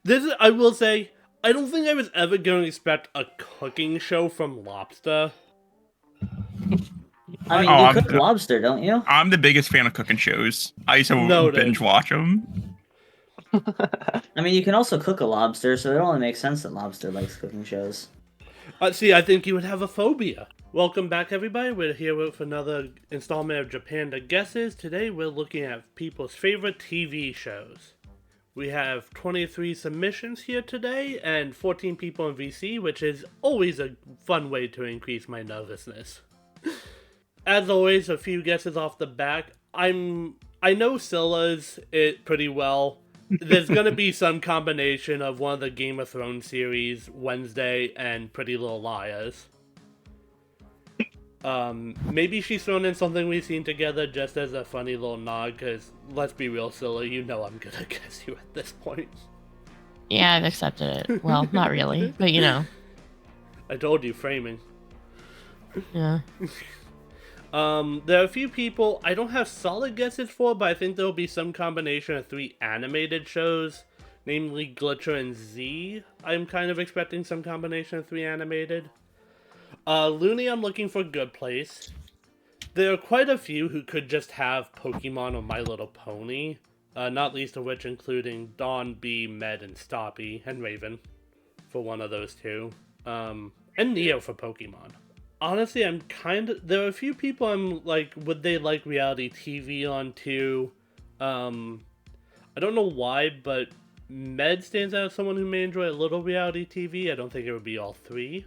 I will say, I don't think I was ever going to expect a cooking show from Lobster. I mean, you cook lobster, don't you? I'm the biggest fan of cooking shows. I used to binge watch them. I mean, you can also cook a lobster, so it only makes sense that Lobster likes cooking shows. See, I think you would have a phobia. Welcome back, everybody. We're here with another installment of Japan to Guesses. Today, we're looking at people's favorite TV shows. We have 23 submissions here today, and 14 people in VC, which is always a fun way to increase my nervousness. As always, a few guesses off the back. I know Scylla's it pretty well. There's gonna be some combination of one of the Game of Thrones series, Wednesday, and Pretty Little Liars. Maybe she's thrown in something we've seen together just as a funny little nod, because let's be real, Scylla, you know I'm gonna guess you at this point. Yeah, I've accepted it. Well, not really, but you know. I told you, framing. Yeah. There are a few people I don't have solid guesses for, but I think there will be some combination of 3 animated shows, namely Glitcher and Z. I'm kind of expecting some combination of 3 animated. Looney, I'm looking for Good Place. There are quite a few who could just have Pokemon or My Little Pony, not least of which including Dawn, Bee, Med, and Stoppy, and Raven, for one of those 2. And Neo for Pokemon. Honestly, there are a few people I'm like, would they like reality TV on too? I don't know why, but Med stands out as someone who may enjoy a little reality TV. I don't think it would be all 3.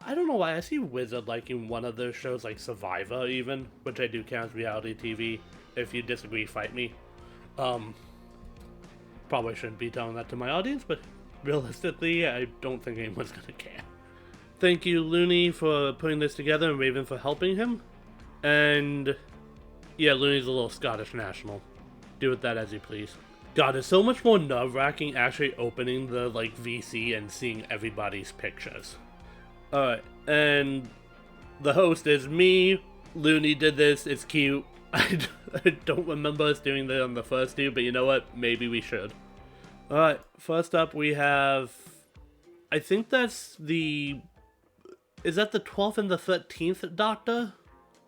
I don't know why. I see Wizard liking one of those shows, like Survivor even, which I do count as reality TV. If you disagree, fight me. Probably shouldn't be telling that to my audience, but realistically, I don't think anyone's gonna care. Thank you, Looney, for putting this together, and Raven for helping him. And yeah, Looney's a little Scottish national. Do with that as you please. God, it's so much more nerve-wracking actually opening the VC and seeing everybody's pictures. Alright, and the host is me. Looney did this, it's cute. I don't remember us doing that on the first 2, but you know what? Maybe we should. Alright, first up we have... I think that's the... Is that the 12th and the 13th Doctor?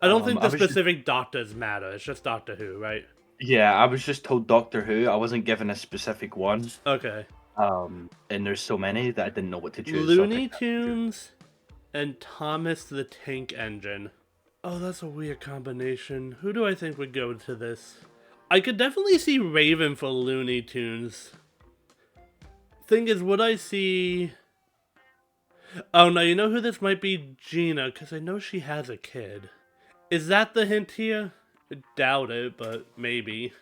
I don't think the specific doctors matter. It's just Doctor Who, right? Yeah, I was just told Doctor Who. I wasn't given a specific one. Okay. And there's so many that I didn't know what to choose. Looney Tunes and Thomas the Tank Engine. Oh, that's a weird combination. Who do I think would go to this? I could definitely see Raven for Looney Tunes. Thing is, would I see... Oh no, you know who this might be? Gina, because I know she has a kid. Is that the hint here? I doubt it, but maybe.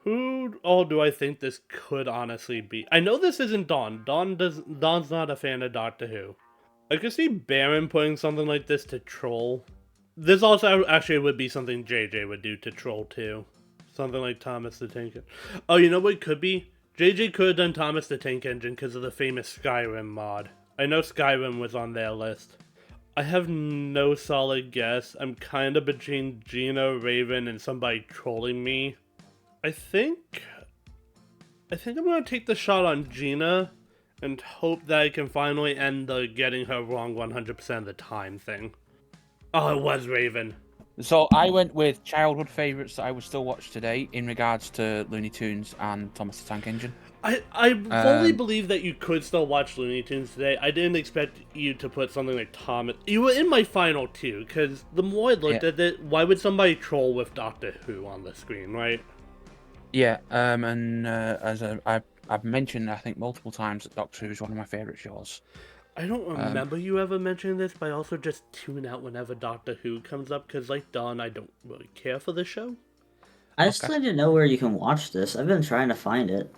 Who all do I think this could honestly be? I know this isn't Dawn. Dawn's not a fan of Doctor Who. I could see Baron putting something like this to troll. This also actually would be something JJ would do to troll too. Something like Thomas the Tank Engine. Oh, you know what it could be? JJ could have done Thomas the Tank Engine because of the famous Skyrim mod. I know Skyrim was on their list. I have no solid guess. I'm kind of between Gina, Raven, and somebody trolling me. I think I'm going to take the shot on Gina and hope that I can finally end the getting her wrong 100% of the time thing. Oh, it was Raven. So I went with childhood favourites that I would still watch today in regards to Looney Tunes and Thomas the Tank Engine. I fully believe that you could still watch Looney Tunes today. I didn't expect you to put something like Thomas. You were in my final 2, because the more I looked at it, why would somebody troll with Doctor Who on the screen, right? Yeah, and as I've mentioned, I think, multiple times that Doctor Who is one of my favourite shows. I don't remember you ever mentioning this, but I also just tune out whenever Doctor Who comes up, because like Dawn, I don't really care for the show. I still need to know where you can watch this. I've been trying to find it.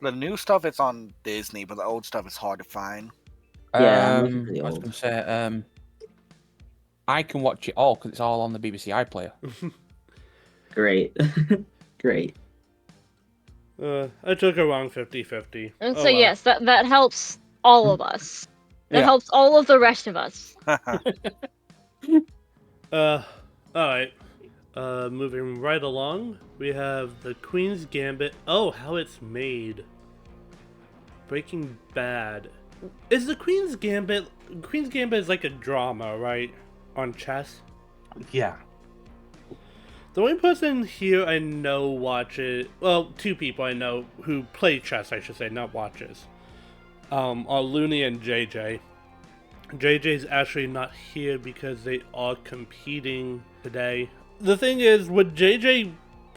The new stuff is on Disney, but the old stuff is hard to find. Yeah, I was going to say, I can watch it all because it's all on the BBC iPlayer. Great. Great. I took a wrong 50-50. And so yes, that helps all of us. That helps all of the rest of us. Alright. Moving right along, we have the Queen's Gambit. Oh, how it's made. Breaking Bad. Is the Queen's Gambit... Queen's Gambit is like a drama, right? On chess? Yeah. The only person here I know watches... Well, two people I know who play chess, I should say, not watches. Are Looney and JJ. JJ's actually not here because they are competing today. The thing is, would JJ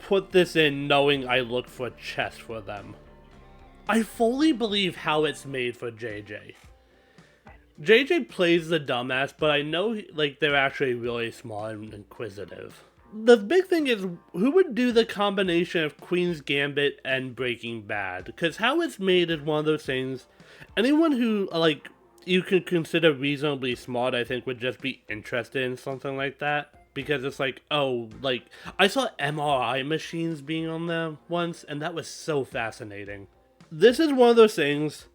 put this in knowing I look for chess for them? I fully believe how it's made for JJ. JJ plays the dumbass, but I know like they're actually really smart and inquisitive. The big thing is, who would do the combination of Queen's Gambit and Breaking Bad? Because how it's made is one of those things, anyone who, like, you could consider reasonably smart, I think, would just be interested in something like that. Because it's like, oh, like, I saw MRI machines being on there once, and that was so fascinating. This is one of those things,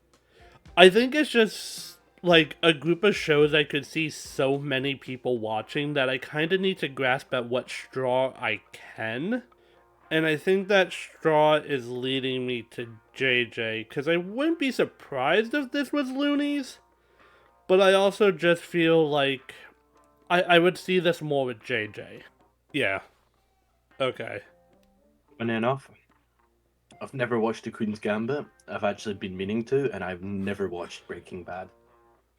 I think it's just like a group of shows I could see so many people watching that I kind of need to grasp at what straw I can. And I think that straw is leading me to JJ, because I wouldn't be surprised if this was Looney's. But I also just feel like I would see this more with JJ. Yeah. Okay. Funny enough, I've never watched The Queen's Gambit. I've actually been meaning to, and I've never watched Breaking Bad.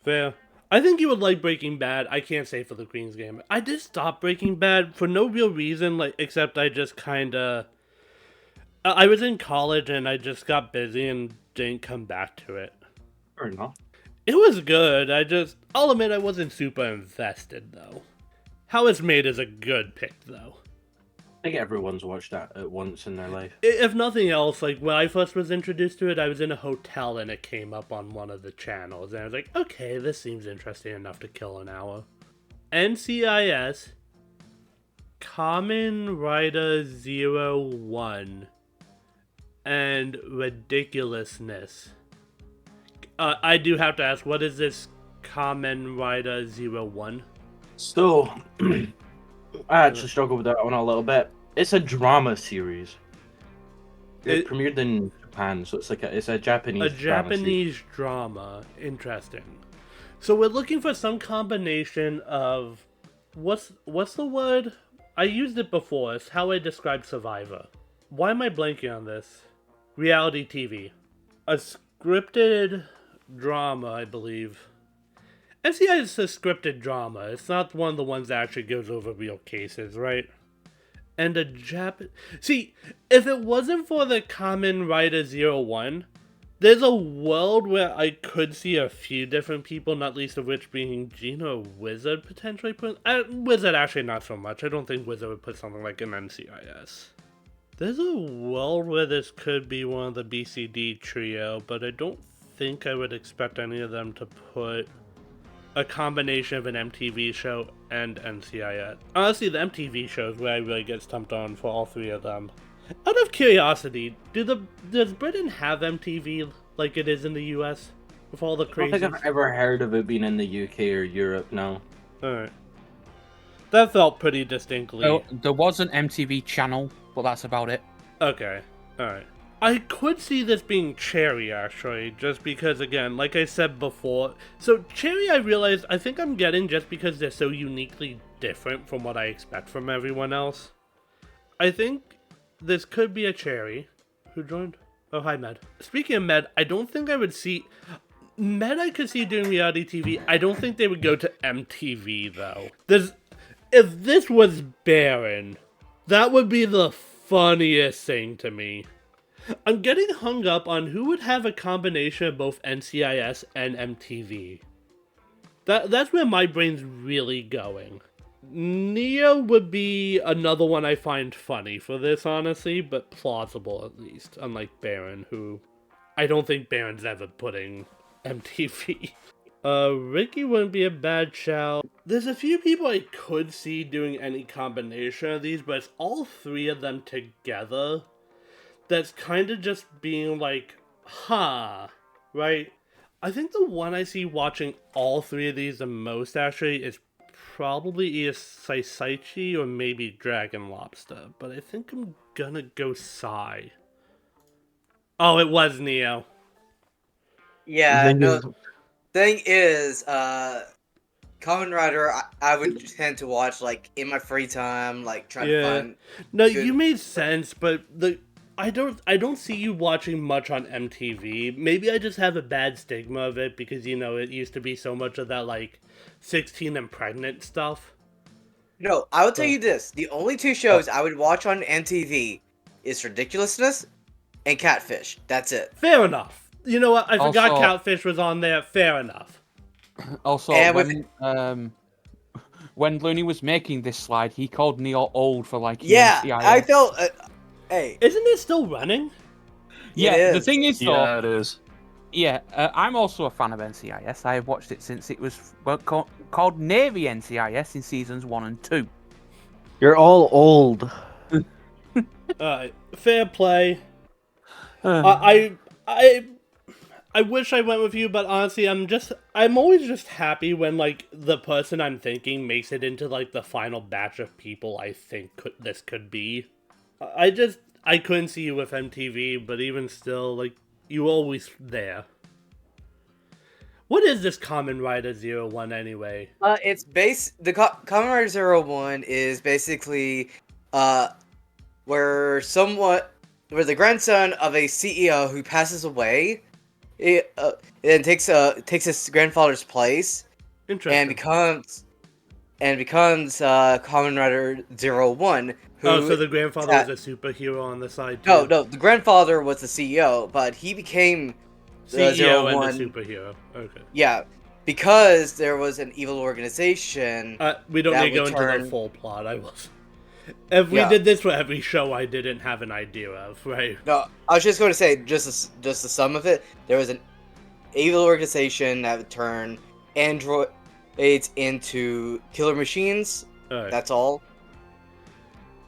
Fair. I think you would like Breaking Bad. I can't say for the Queen's Gambit. I did stop Breaking Bad for no real reason, like except I just kinda... I was in college and I just got busy and didn't come back to it. Fair enough. It was good, I'll admit I wasn't super invested, though. How it's made is a good pick, though. I think everyone's watched that at once in their life. If nothing else, like, when I first was introduced to it, I was in a hotel and it came up on one of the channels, and I was like, okay, this seems interesting enough to kill an hour. NCIS, Kamen Rider 01, and Ridiculousness. I do have to ask, what is this Kamen Rider 01? So, I actually struggled with that one a little bit. It's a drama series. It premiered in Japan, so it's like it's a Japanese drama. Interesting. So we're looking for some combination of what's the word? I used it before. It's how I describe Survivor. Why am I blanking on this? Reality TV. A scripted drama, I believe. NCIS is a scripted drama. It's not one of the ones that actually goes over real cases, right? And See, if it wasn't for the Kamen Rider 01, there's a world where I could see a few different people, not least of which being Gina or Wizard potentially put... Wizard actually not so much. I don't think Wizard would put something like an NCIS. There's a world where this could be one of the BCD trio, but I don't think I would expect any of them to put a combination of an MTV show and NCIS. Honestly, the MTV show is where I really get stumped on for all three of them. Out of curiosity, does Britain have MTV like it is in the US? With all the crazy... I don't think I've ever heard of it being in the UK or Europe, no. Alright. That felt pretty distinctly... Oh, there was an MTV channel, but that's about it. Okay, alright. I could see this being Cherry, actually, just because, again, like I said before... So, Cherry, I realized, I think I'm getting just because they're so uniquely different from what I expect from everyone else. I think this could be a Cherry. Who joined? Oh, hi, Med. Speaking of Med, I don't think I would see... Med I could see doing reality TV. I don't think they would go to MTV, though. If this was Baron, that would be the funniest thing to me. I'm getting hung up on who would have a combination of both NCIS and MTV. That's where my brain's really going. Neo would be another one I find funny for this, honestly, but plausible at least, unlike Baron, who I don't think Baron's ever putting MTV. Ricky wouldn't be a bad shout. There's a few people I could see doing any combination of these, but it's all three of them together that's kind of just being like, huh, right? I think the one I see watching all three of these the most, actually, is probably either Saisaichi or maybe Dragon Lobster, but I think I'm gonna go Sai. Oh, it was Neo. Yeah, Then no. you- Thing is, Kamen Rider, I would tend to watch like in my free time, like trying to find. No, good- you made sense, but I don't see you watching much on MTV. Maybe I just have a bad stigma of it because it used to be so much of that like 16 and pregnant stuff. No, I will tell you this: the only two shows I would watch on MTV is Ridiculousness and Catfish. That's it. Fair enough. You know what? I forgot Also- Catfish was on there. Fair enough. Also, And when Looney was making this slide, he called Neo old for like Yeah, NCIS. I felt. Hey, Isn't it still running? Yeah, It the is. thing is, though, Yeah, it is. yeah, I'm also a fan of NCIS. I have watched it since it was called Navy NCIS in seasons 1 and 2. You're all old. Fair play. I wish I went with you, but honestly, I'm always just happy when like the person I'm thinking makes it into like the final batch of people I think this could be. I couldn't see you with MTV, but even still, like you always there. What is this Kamen Rider 01 anyway? it's the Kamen Rider 01 is basically where the grandson of a CEO who passes away, and takes his grandfather's place Interesting. and becomes Kamen Rider 01. So the grandfather was a superhero on the side too? No, the grandfather was the CEO, but he became the CEO 01. and the superhero. Okay. Yeah, because there was an evil organization. We don't that need to go would into the turn- full plot. If we did this for every show, I didn't have an idea of, right? No, I was just going to say just the sum of it. There was an evil organization that would turn androids into killer machines. Alright. That's all.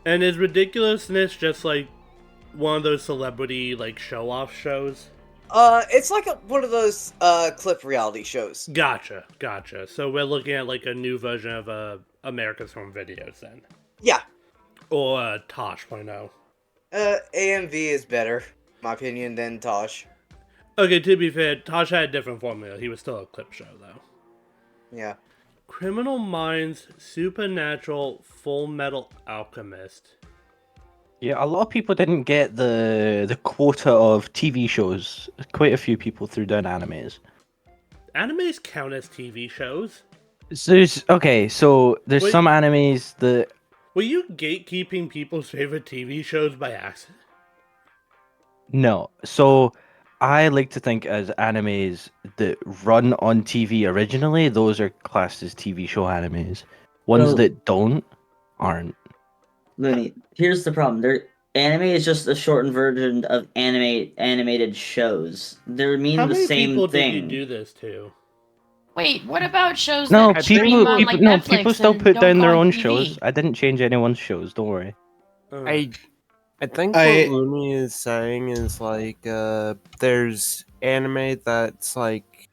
And is Ridiculousness just like one of those celebrity like show-off shows? It's like one of those clip reality shows. Gotcha. So we're looking at like a new version of America's Home Videos then, Yeah. or Tosh by now. AMV is better, in my opinion, than Tosh. Okay, to be fair, Tosh had a different formula. He was still a clip show though. Yeah. Criminal Minds, Supernatural, Fullmetal Alchemist. Yeah, a lot of people didn't get the quota of TV shows. Quite a few people threw down animes. Animes count as TV shows? So there's Wait. some animes that Were you gatekeeping people's favorite TV shows by accident? no. So I like to think as animes that run on TV originally, those are classed as TV show animes. Ones Well- that don't aren't. Looney, here's the problem. Anime is just a shortened version of animated shows. They mean How the many same people thing. did you do this to? Wait, what about shows No, that stream on like Netflix people still and put don't down go their on own TV? shows. I didn't change anyone's shows. Don't worry. I think I- what Looney is saying is like there's anime that's like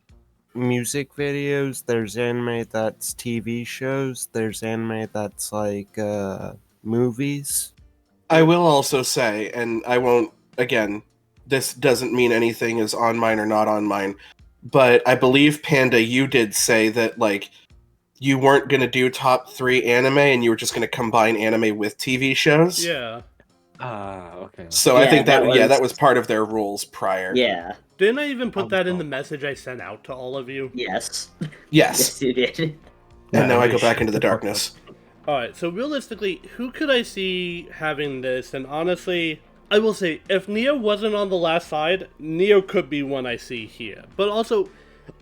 music videos, there's anime that's TV shows, there's anime that's like movies. I will also say, and I won't, again, this doesn't mean anything is on mine or not on mine, but I believe, Panda, you did say that, like, you weren't going to do top 3 anime and you were just going to combine anime with TV shows. Yeah. Okay. So I Yeah, think that that was- was part of their rules prior. Yeah. Didn't I even put that in the message I sent out to all of you? Yes. Yes. Yes, you did. And now I go back into the darkness. Alright, so realistically, who could I see having this? And honestly, I will say, if Neo wasn't on the last side, Neo could be one I see here. But also,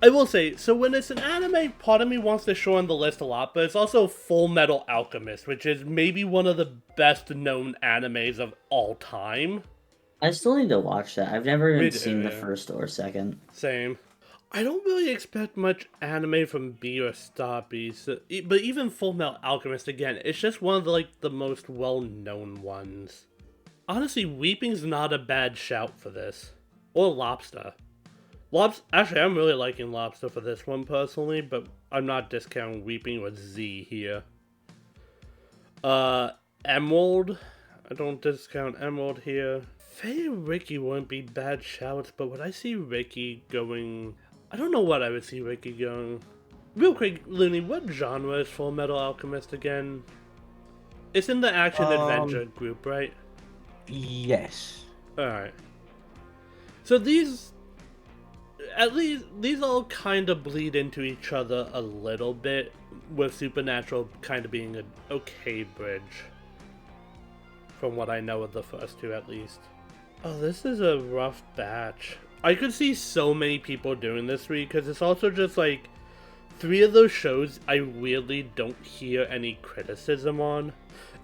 I will say, so when it's an anime, part of me wants to show on the list a lot, but it's also Fullmetal Alchemist, which is maybe one of the best known animes of all time. I still need to watch that. I've never even Me too, seen the yeah. first or second. Same. I don't really expect much anime from B or Stoppy, but even Fullmetal Alchemist, again, it's just one of the most well-known ones. Honestly, Weeping's not a bad shout for this. Or Lobster. Actually, I'm really liking Lobster for this one personally, but I'm not discounting Weeping with Z here. Emerald. I don't discount Emerald here. Faye and Ricky wouldn't be bad shouts, but would I see Ricky going... I don't know what I would see Ricky going. Real quick, Looney, what genre is Fullmetal Alchemist again? It's in the action-adventure group, right? Yes. Alright. So these... At least, these all kind of bleed into each other a little bit, with Supernatural kind of being an okay bridge. From what I know of the first two, at least. Oh, this is a rough batch. I could see so many people doing this read, because it's also just like... 3 of those shows I weirdly don't hear any criticism on.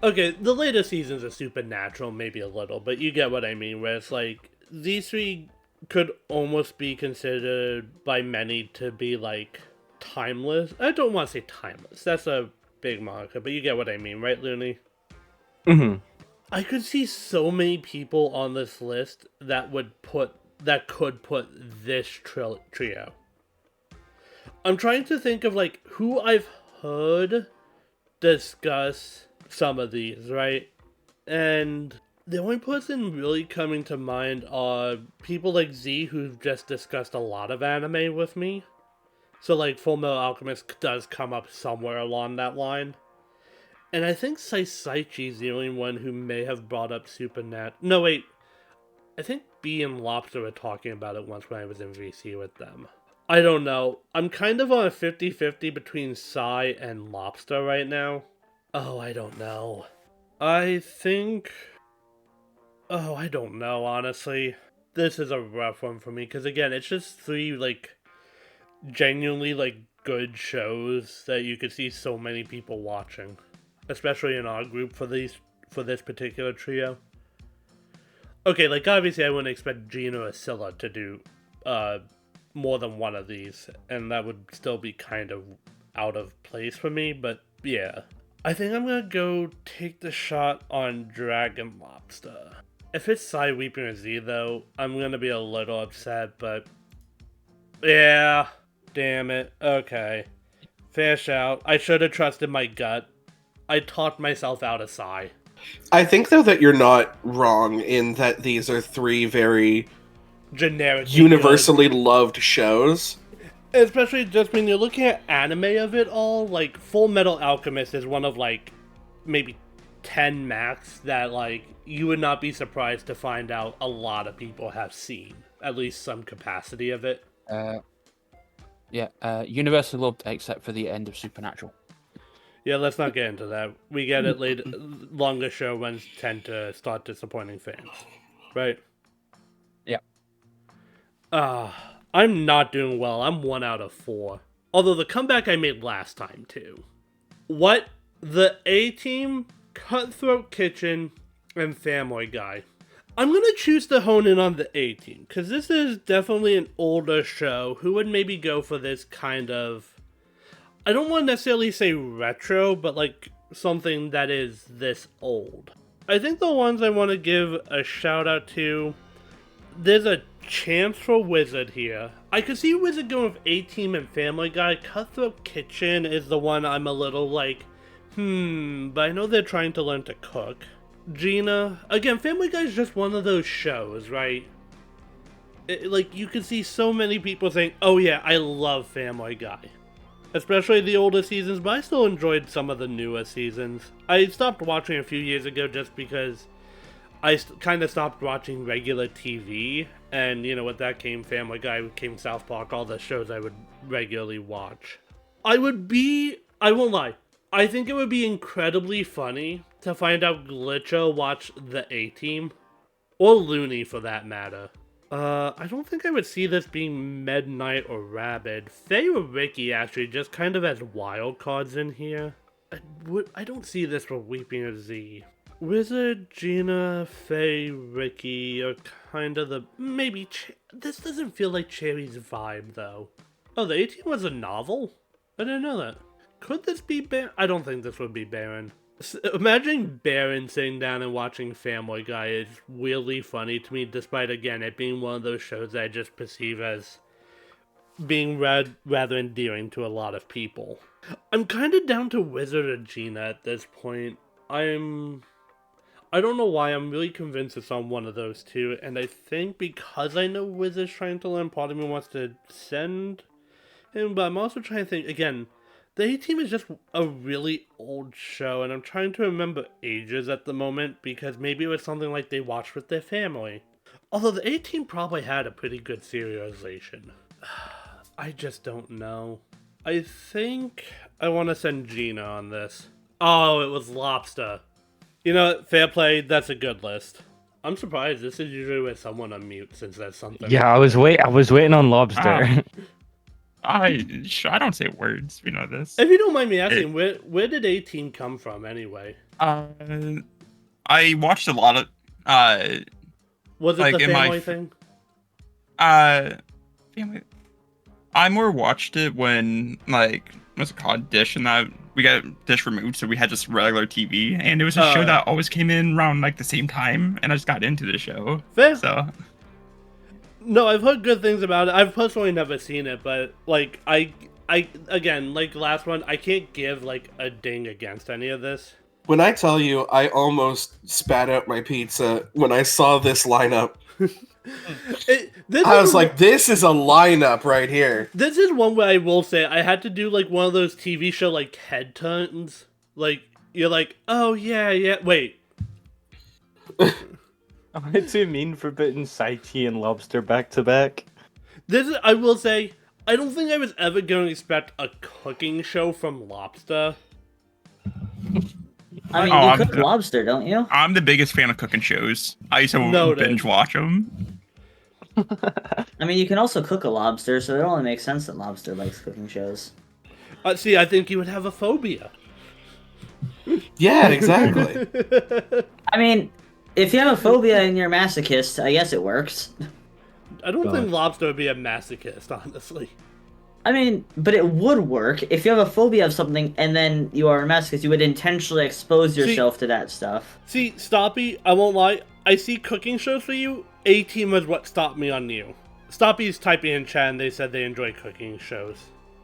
Okay, the later seasons of Supernatural maybe a little, but you get what I mean, where it's like, these 3 could almost be considered by many to be like, timeless. I don't want to say timeless, that's a big marker, but you get what I mean, right, Looney? Mm-hmm. I could see so many people on this list that could put this trio. I'm trying to think of, like, who I've heard discuss some of these, right? And the only person really coming to mind are people like Z, who've just discussed a lot of anime with me. So, like, Fullmetal Alchemist does come up somewhere along that line. And I think Saisaichi's the only one who may have brought up Supernatural. No, wait. I think B and Lobster were talking about it once when I was in VC with them. I don't know. I'm kind of on a 50-50 between Sai and Lobster right now. Oh, I don't know. I think... Oh, I don't know, honestly. This is a rough one for me, because again, it's just 3, like, genuinely, like, good shows that you could see so many people watching. Especially in our group for this particular trio. Okay, like, obviously I wouldn't expect Gina or Scylla to do, more than one of these, and that would still be kind of out of place for me, but yeah. I think I'm gonna go take the shot on Dragon Lobster. If it's Sai, Weeping, or Z, though, I'm gonna be a little upset, but... Yeah, damn it, okay. Fair shout. I should have trusted my gut. I talked myself out of Sai. I think, though, that you're not wrong in that these are 3 very... generic, universally loved shows. Especially just when you're looking at anime of it all, like, Fullmetal Alchemist is one of, like, maybe 10 max that, like, you would not be surprised to find out a lot of people have seen. At least some capacity of it. Universally loved except for the end of Supernatural. Yeah, let's not get into that. We get it later. Longer show ones tend to start disappointing fans. Right? Yeah. I'm not doing well. I'm 1 out of 4. Although the comeback I made last time, too. What? The A-Team, Cutthroat Kitchen, and Family Guy. I'm going to choose to hone in on the A-Team, because this is definitely an older show. Who would maybe go for this kind of... I don't want to necessarily say retro, but like something that is this old. I think the ones I want to give a shout out to... There's a chance for Wizard here. I could see Wizard going with A-Team and Family Guy. Cutthroat Kitchen is the one I'm a little like, but I know they're trying to learn to cook. Gina, again, Family Guy is just one of those shows, right? Like, you can see so many people saying, oh yeah, I love Family Guy. Especially the older seasons, but I still enjoyed some of the newer seasons. I stopped watching a few years ago just because I kind of stopped watching regular TV, and, you know, with that came Family Guy, came South Park, all the shows I would regularly watch. I won't lie, I think it would be incredibly funny to find out Glitcho watched the A-Team, or Looney for that matter. I don't think I would see this being Med Knight or Rabid. Faye or Ricky, actually, just kind of as wild cards in here. I don't see this for Weeping or Z. Wizard, Gina, Faye, Ricky are kind of the... Maybe... This doesn't feel like Cherry's vibe, though. Oh, the A-Team was a novel? I didn't know that. Could this be Baron? I don't think this would be Baron. Imagining Baron sitting down and watching Family Guy is weirdly funny to me, despite, again, it being one of those shows that I just perceive as being rather endearing to a lot of people. I'm kind of down to Wizard or Gina at this point. I'm I don't know why, I'm really convinced it's on one of those two, and I think because I know Wiz is trying to learn, part of me wants to send him, but I'm also trying to think, again, the A-Team is just a really old show, and I'm trying to remember ages at the moment, because maybe it was something like they watched with their family. Although the A-Team probably had a pretty good serialization. I just don't know. I think I want to send Gina on this. Oh, it was Lobster. You know what? Fair play, that's a good list. I'm surprised. This is usually with someone unmute since that's something. Yeah, I was waiting on Lobster. I don't say words. We know this. If you don't mind me asking, where did A-Team come from anyway? I watched a lot of. Was it like the family thing? Family. I more watched it when what's it called, Dish, and that we got Dish removed, so we had just regular TV, and it was a show that always came in around the same time, and I just got into the show. Fair. So. No, I've heard good things about it. I've personally never seen it, but I again, like last one, I can't give a ding against any of this. When I tell you, I almost spat out my pizza when I saw this lineup. I was like, this is a lineup right here. This is one where I will say I had to do one of those TV show head turns. You're like, oh yeah, wait. It's too mean for putting Psyche and Lobster back to back. This is, I will say, I don't think I was ever going to expect a cooking show from Lobster. I mean, you cook lobster, don't you? I'm the biggest fan of cooking shows. I used to binge watch them. I mean, you can also cook a lobster, so it only makes sense that Lobster likes cooking shows. See, I think you would have a phobia. Yeah, exactly. I mean, if you have a phobia and you're a masochist, I guess it works. I don't think Lobster would be a masochist, honestly. I mean, but it would work. If you have a phobia of something and then you are a masochist, you would intentionally expose yourself to that stuff. See, Stoppy, I won't lie. I see cooking shows for you. A-Team was what stopped me on you. Stoppy's typing in chat and they said they enjoy cooking shows.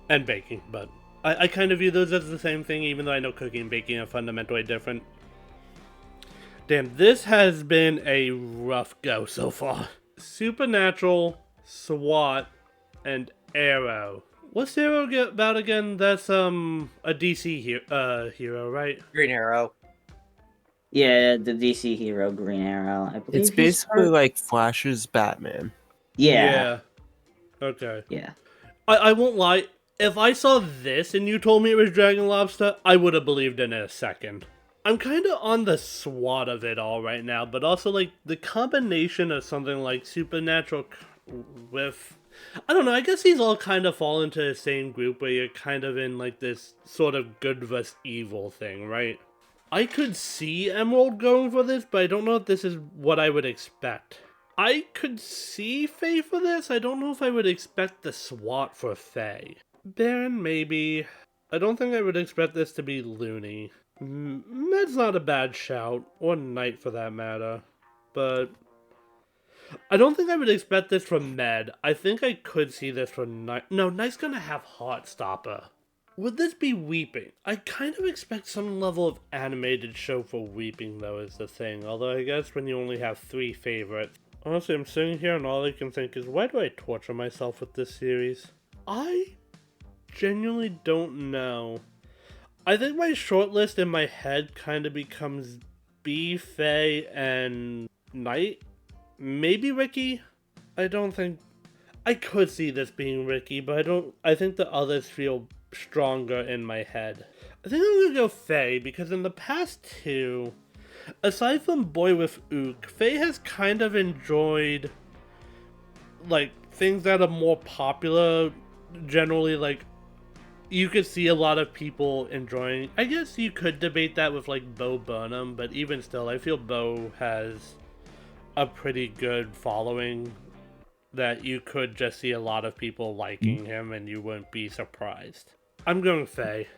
And baking, but I kind of view those as the same thing, even though I know cooking and baking are fundamentally different. Damn, this has been a rough go so far. Supernatural, SWAT, and Arrow. What's Arrow about again? That's a DC hero, right? Green Arrow. Yeah, the DC hero Green Arrow. I believe it's basically like Flash's Batman. Yeah. Okay. Yeah. I won't lie. If I saw this and you told me it was Dragon Lobster, I would have believed in it a second. I'm kind of on the SWAT of it all right now, but also the combination of something like Supernatural with, I don't know, I guess these all kind of fall into the same group where you're kind of in this sort of good versus evil thing, right? I could see Emerald going for this, but I don't know if this is what I would expect. I could see Faye for this. I don't know if I would expect the SWAT for Faye. Baron, maybe. I don't think I would expect this to be Looney. Med's not a bad shout, or Knight for that matter, but I don't think I would expect this from Med. I think I could see this from Knight. No, Knight's gonna have Heartstopper. Would this be Weeping? I kind of expect some level of animated show for Weeping, though, is the thing. Although I guess when you only have 3 favorites. Honestly, I'm sitting here and all I can think is, why do I torture myself with this series? I genuinely don't know. I think my shortlist in my head kind of becomes B, Faye, and Knight. Maybe Ricky? I don't think... I could see this being Ricky, but I think the others feel stronger in my head. I think I'm gonna go Faye, because in the past 2, aside from Boy with Ook, Faye has kind of enjoyed, things that are more popular, generally, you could see a lot of people enjoying. I guess you could debate that with Bo Burnham, but even still, I feel Bo has a pretty good following that you could just see a lot of people liking him and you wouldn't be surprised. I'm going Faye.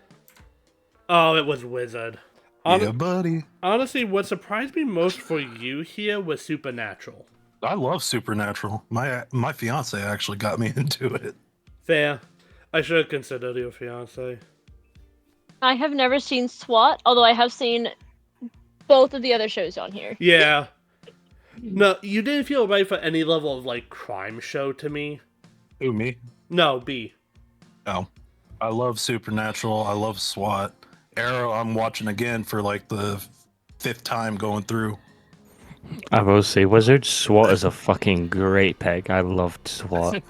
Oh, it was Wizard. Yeah, buddy. Honestly, what surprised me most for you here was Supernatural. I love Supernatural. My fiance actually got me into it. Fair. I should have considered your fiance. I have never seen SWAT, although I have seen both of the other shows on here. Yeah. No, you didn't feel right for any level of, like, crime show to me. Who, me? No, B. Oh. I love Supernatural. I love SWAT. Arrow, I'm watching again for like the 5th time going through. I will say, Wizards, SWAT is a fucking great pick. I loved SWAT.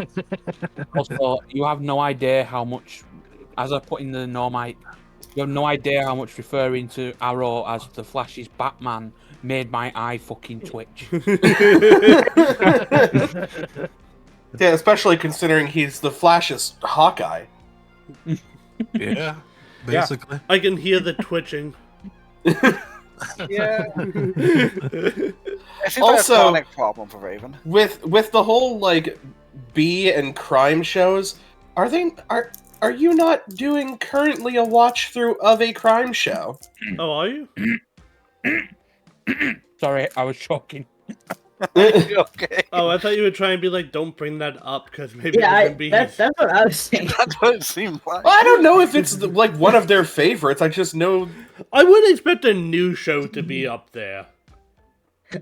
Also, you have no idea how much, as I put in the Normite, you have no idea how much referring to Arrow as the Flash's Batman made my eye fucking twitch. Yeah, especially considering he's the Flash's Hawkeye. Yeah, basically. I can hear the twitching. Yeah. It seems Also, like a chronic problem for Raven. With the whole like B and crime shows, are you not doing currently a watch through of a crime show? Oh, are you? Sorry, I was choking. Okay. Oh, I thought you were trying to be like, don't bring that up because maybe Yeah, it can be. that's what I was saying. That's what it seemed like. Well, I don't know if it's like one of their favorites. I just know I wouldn't expect a new show to be up there.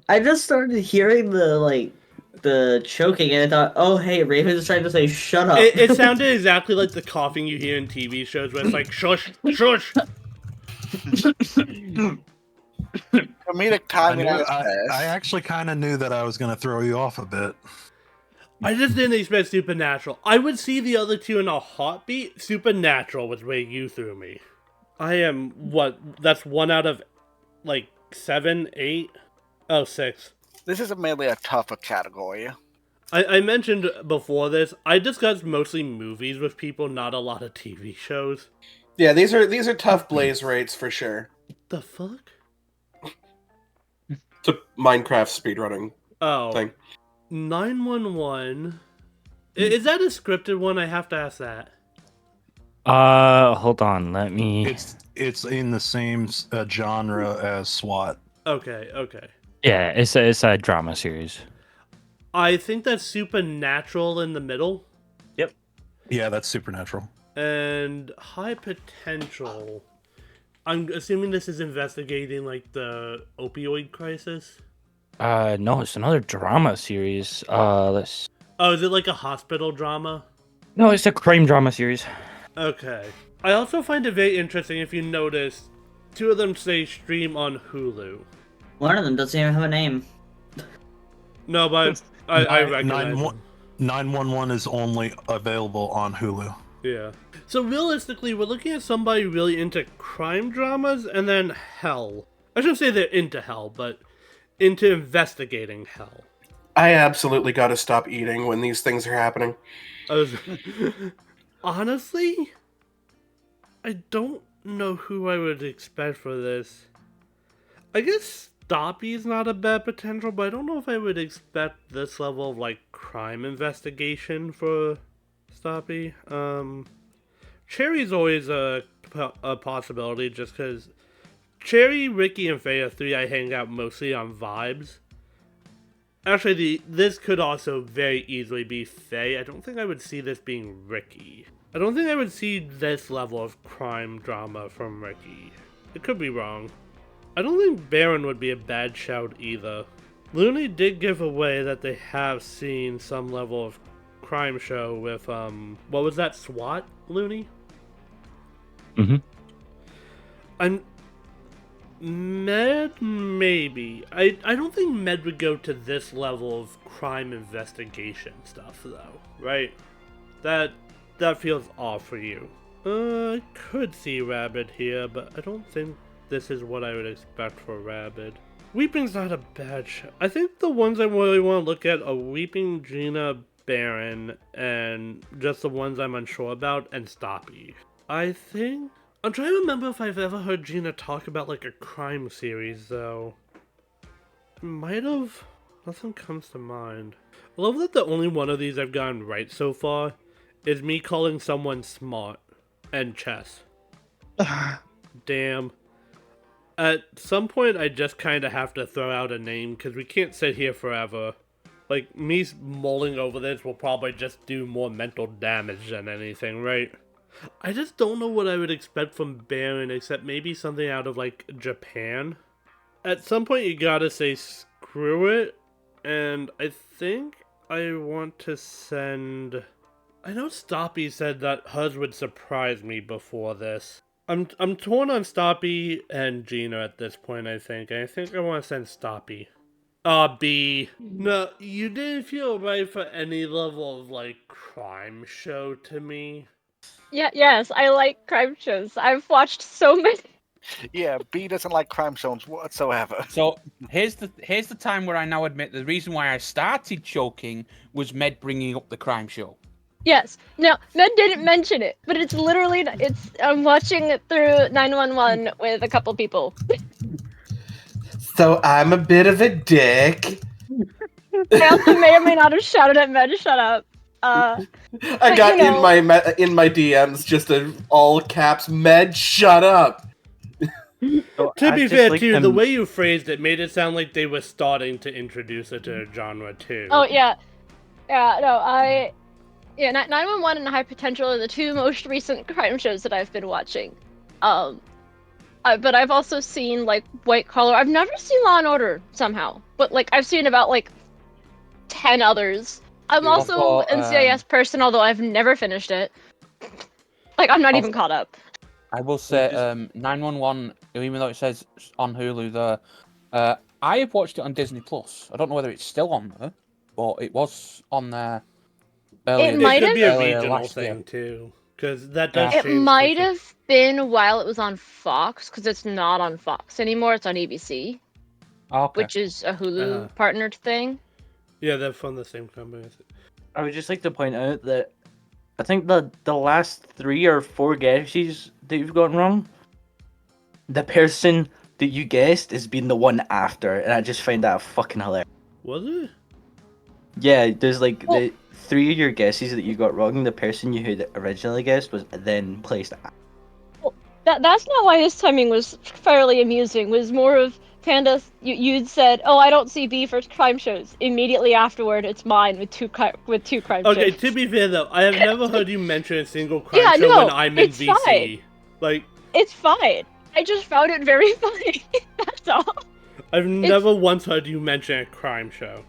I just started hearing the choking, and I thought, oh hey, Raven's trying to say shut up. It sounded exactly like the coughing you hear in TV shows where it's like shush, shush. Comedic timing. I actually kind of knew that I was going to throw you off a bit. I just didn't expect Supernatural. I would see the other two in a heartbeat. Supernatural was where you threw me. I am, that's 1 out of, like, 7, 8? Oh, 6. This is mainly a tougher category. I mentioned before this, I discussed mostly movies with people, not a lot of TV shows. Yeah, these are tough blaze rates for sure. The fuck? It's a Minecraft speedrunning thing. 911. Is that a scripted one? I have to ask that. Hold on, let me... It's in the same genre as SWAT. Okay. Yeah, it's a drama series. I think that's Supernatural in the middle. Yep. Yeah, that's Supernatural. And High Potential. I'm assuming this is investigating, like, the opioid crisis? No, it's another drama series. Let's... Oh, is it like a hospital drama? No, it's a crime drama series. Okay. I also find it very interesting, if you notice, 2 of them say stream on Hulu. One of them doesn't even have a name. No, but I recognize them. 911 is only available on Hulu. Yeah. So realistically, we're looking at somebody really into crime dramas and then hell. I shouldn't say they're into hell, but into investigating hell. I absolutely got to stop eating when these things are happening. Honestly, I don't know who I would expect for this. I guess Stoppy's not a bad potential, but I don't know if I would expect this level of, like, crime investigation for Stoppy. Cherry's always a possibility, just because Cherry, Ricky, and Faye are 3 I hang out mostly on vibes. Actually, this could also very easily be Faye. I don't think I would see this being Ricky. I don't think I would see this level of crime drama from Ricky. It could be wrong. I don't think Baron would be a bad shout either. Looney did give away that they have seen some level of crime show with, what was that, SWAT, Looney? Mm-hmm. And Med, maybe. I don't think Med would go to this level of crime investigation stuff, though, right? That feels off for you. I could see Rabbit here, but I don't think this is what I would expect for Rabbit. Weeping's not a bad show. I think the ones I really want to look at are Weeping, Gina, Baron, and just the ones I'm unsure about, and Stoppy. I'm trying to remember if I've ever heard Gina talk about, like, a crime series, though. Might have. Nothing comes to mind. I love that the only one of these I've gotten right so far is me calling someone smart and chess. Damn. At some point, I just kind of have to throw out a name, because we can't sit here forever. Like, me mulling over this will probably just do more mental damage than anything, right? I just don't know what I would expect from Baron, except maybe something out of, like, Japan. At some point, you gotta say screw it, and I think I want to send. I know Stoppy said that Huz would surprise me before this. I'm torn on Stoppy and Gina at this point. I think I want to send Stoppy. B. No, you didn't feel right for any level of like crime show to me. Yeah, yes, I like crime shows. I've watched so many. Yeah, B doesn't like crime shows whatsoever. So here's the time where I now admit the reason why I started choking was Med bringing up the crime show. Yes. Now, Med didn't mention it, but it's literally I'm watching it through 911 with a couple people. So I'm a bit of a dick. I also may or may not have shouted at Med to shut up. I got in my DMs just a all caps Med shut up. To be fair, too, the way you phrased it made it sound like they were starting to introduce it to a genre too. Oh yeah, no, 911 and High Potential are the two most recent crime shows that I've been watching. But I've also seen like White Collar. I've never seen Law and Order somehow, but like I've seen about like 10 others. I'm also NCIS person, although I've never finished it. Like I'm not even caught up. I will say 911, even though it says on Hulu there, I have watched it on Disney Plus. I don't know whether it's still on there, but it was on there earlier. It could be a regional thing too, because that does change. It might have been while it was on Fox, because it's not on Fox anymore. It's on ABC, which is a Hulu partnered thing. Yeah, they're from the same company. I would just like to point out that I think the last 3 or 4 guesses that you've gotten wrong, the person that you guessed has been the one after, and I just find that fucking hilarious. Was it? Yeah, there's like the 3 of your guesses that you got wrong. The person you had originally guessed was then placed after. Well, that's not why his timing was fairly amusing. It was more of Panda. You'd said, "Oh, I don't see B for crime shows." Immediately afterward, it's mine with two crime shows. Okay, to be fair though, I have never heard you mention a single crime show when I'm in VC. Fine. Like, it's fine. I just found it very funny. That's all. I've never once heard you mention a crime show.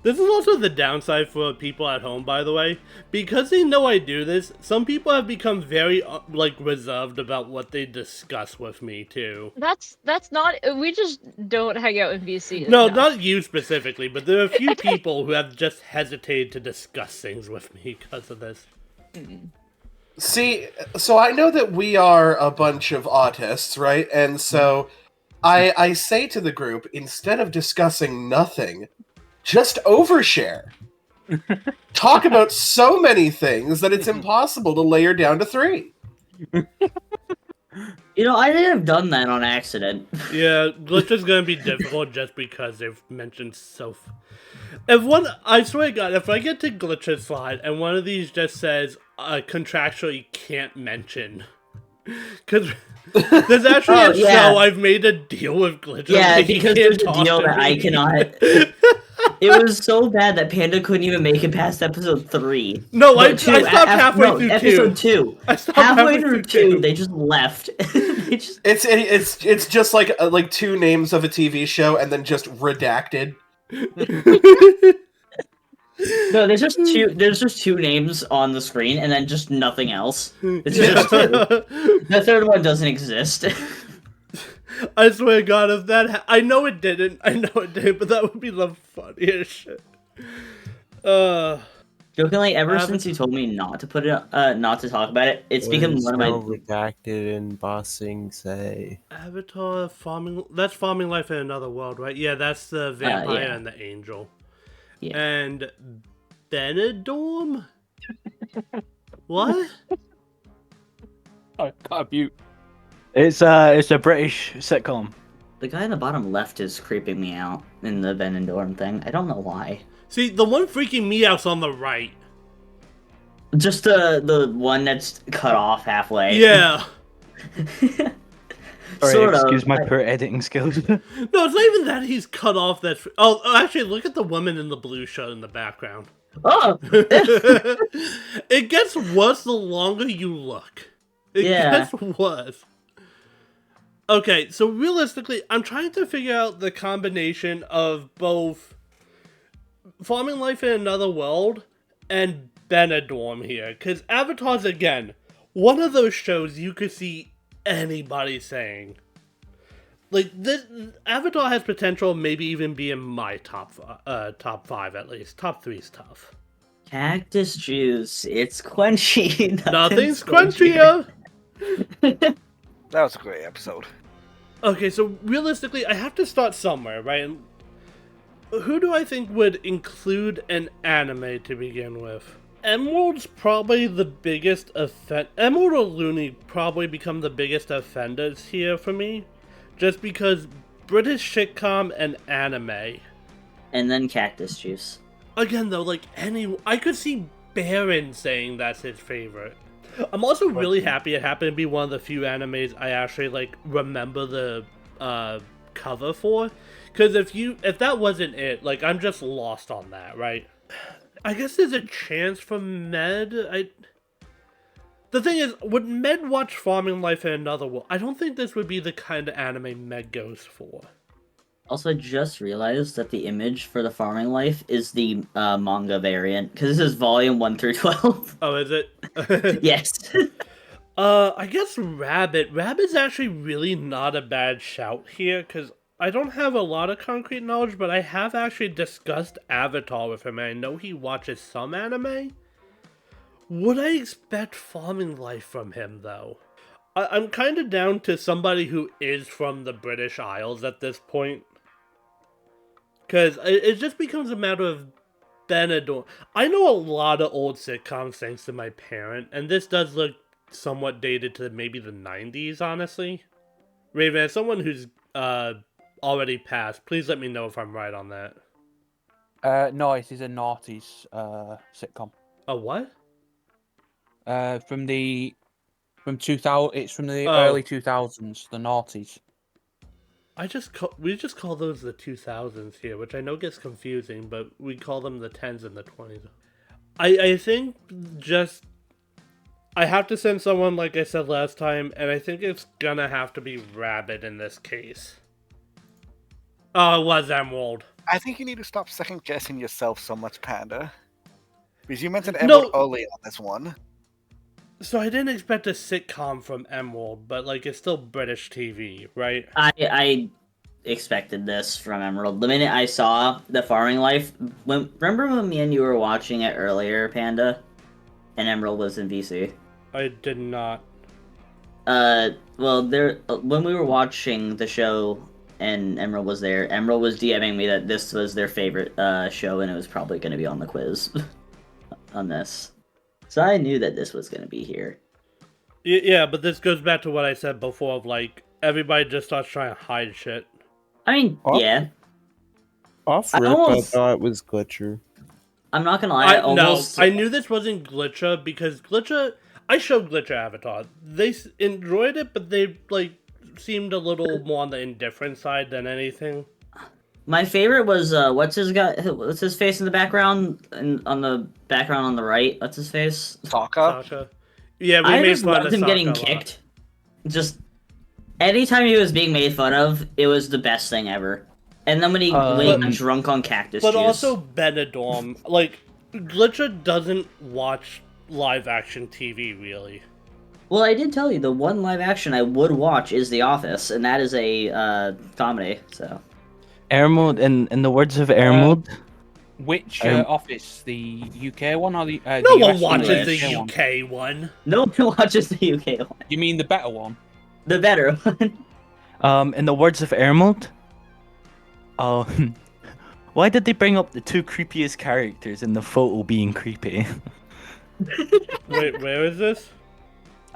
This is also the downside for people at home, by the way. Because they know I do this, some people have become very, reserved about what they discuss with me, too. That's not... We just don't hang out in VC. No, not you specifically, but there are a few people who have just hesitated to discuss things with me because of this. See, so I know that we are a bunch of autists, right? And so I say to the group, instead of discussing nothing, just overshare. Talk about so many things that it's impossible to layer down to 3. You know, I think I've done that on accident. Yeah, glitch is gonna be difficult just because they've mentioned so. I swear to God, if I get to glitch's slide and one of these just says contractually can't mention, because there's actually show I've made a deal with glitch. Yeah, because there's a deal that I cannot. It was so bad that Panda couldn't even make it past episode 3. No, I stopped halfway through episode 2. Halfway through 2, they just left. It's just like 2 names of a TV show and then just redacted. No, there's just 2 names on the screen and then just nothing else. It's just 2. The third one doesn't exist. I swear to God, if that I know it didn't, but that would be the funniest shit. Jokingly, ever since you told me not to put it, not to talk about it, it's become one of my redacted in Bossing Say. Avatar farming. That's Farming Life in Another World, right? Yeah, that's the vampire and the angel. Yeah. And Benidorm. What? I can't mute. It's a British sitcom. The guy in the bottom left is creeping me out in the Benidorm thing. I don't know why. See, the one freaking me out's on the right. Just the one that's cut off halfway. Yeah. Sorry, excuse my poor editing skills. No, it's not even that he's cut off. Actually, look at the woman in the blue shirt in the background. Oh! It gets worse the longer you look. It gets worse. Okay, so realistically, I'm trying to figure out the combination of both Farming Life in Another World and Benidorm here. Because Avatar's, again, one of those shows you could see anybody saying. Like, this Avatar has potential of maybe even being my top 5 at least. Top 3's tough. Cactus juice. It's quenchy. Nothing's quenchier! That was a great episode. Okay, so realistically, I have to start somewhere, right? Who do I think would include an anime to begin with? Emerald's probably the biggest Emerald or Looney probably become the biggest offenders here for me. Just because British sitcom and anime. And then cactus juice. Again, though, like, I could see Baron saying that's his favorite. I'm also really happy it happened to be one of the few animes I actually, like, remember the cover for. Because if that wasn't it, like, I'm just lost on that, right? I guess there's a chance for Med. The thing is, would Med watch Farming Life in Another World? I don't think this would be the kind of anime Med goes for. Also, I just realized that the image for the Farming Life is the manga variant, because this is volume 1 through 12. Oh, is it? Yes. I guess Rabbit. Rabbit's actually really not a bad shout here, because I don't have a lot of concrete knowledge, but I have actually discussed Avatar with him, and I know he watches some anime. Would I expect Farming Life from him, though? I'm kind of down to somebody who is from the British Isles at this point. Because it just becomes a matter of Benidorm. I know a lot of old sitcoms thanks to my parent, and this does look somewhat dated to maybe the 90s, honestly. Raven, as someone who's already passed, please let me know if I'm right on that. No, it is a noughties sitcom. A what? From 2000. It's from the early 2000s. The noughties. We just call those the 2000s here, which I know gets confusing, but we call them the 10s and the 20s. I think just I have to send someone like I said last time, and I think it's gonna have to be Rabbit in this case. Oh, it was Emerald. I think you need to stop second guessing yourself so much, Panda. Because you mentioned Emerald early on this one. So I didn't expect a sitcom from Emerald, but like it's still British TV, right? I expected this from Emerald. The minute I saw the Farming Life, remember when me and you were watching it earlier, Panda? And Emerald was in VC. I did not. Well, when we were watching the show and Emerald was there, Emerald was DMing me that this was their favorite show, and it was probably going to be on the quiz on this. So I knew that this was going to be here. Yeah, but this goes back to what I said before of, like, everybody just starts trying to hide shit. I mean, yeah. Off rip, I thought it was Glitcher. I'm not going to lie, No, I knew this wasn't Glitcher, because Glitcher... I showed Glitcher Avatar. They enjoyed it, but they, like, seemed a little more on the indifferent side than anything. My favorite was what's his face in the background, and on the background on the right. What's his face? Sokka. Yeah, we made fun of him getting kicked. Just anytime he was being made fun of, it was the best thing ever. And then when he got drunk on cactus but juice. Also Benidorm, like Glitcher doesn't watch live action TV really. Well, I did tell you the one live action I would watch is The Office, and that is a comedy. So. Emerald, in the words of Emerald. Which office? The UK one or the no the one US watches the one? UK one. No one watches the UK one. You mean the better one? The better one. In the words of Emerald, why did they bring up the two creepiest characters in the photo being creepy? Wait, where is this?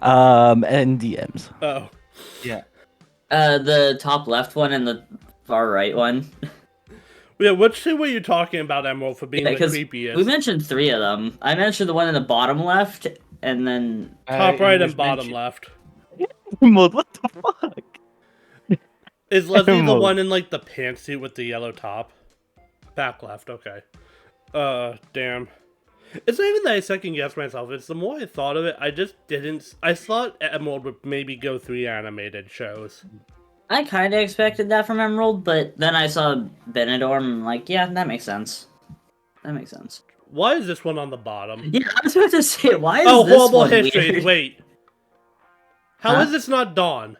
In DMs. Oh. Yeah. The top left one and the far right one. Yeah, which two were you talking about, Emerald, for being the creepiest? We mentioned 3 of them. I mentioned the one in the bottom left, and then... Top right and bottom left. Emerald, what the fuck? Is Leslie the one in, like, the pantsuit with the yellow top? Back left, okay. Damn. It's not even that I second guessed myself, it's the more I thought of it, I just didn't... I thought Emerald would maybe go 3 animated shows. I kind of expected that from Emerald, but then I saw Benidorm, and I'm like, yeah, that makes sense. That makes sense. Why is this one on the bottom? Yeah, I was about to say, why is oh, this horrible one history. weird? Wait. How Huh? is this not Dawn?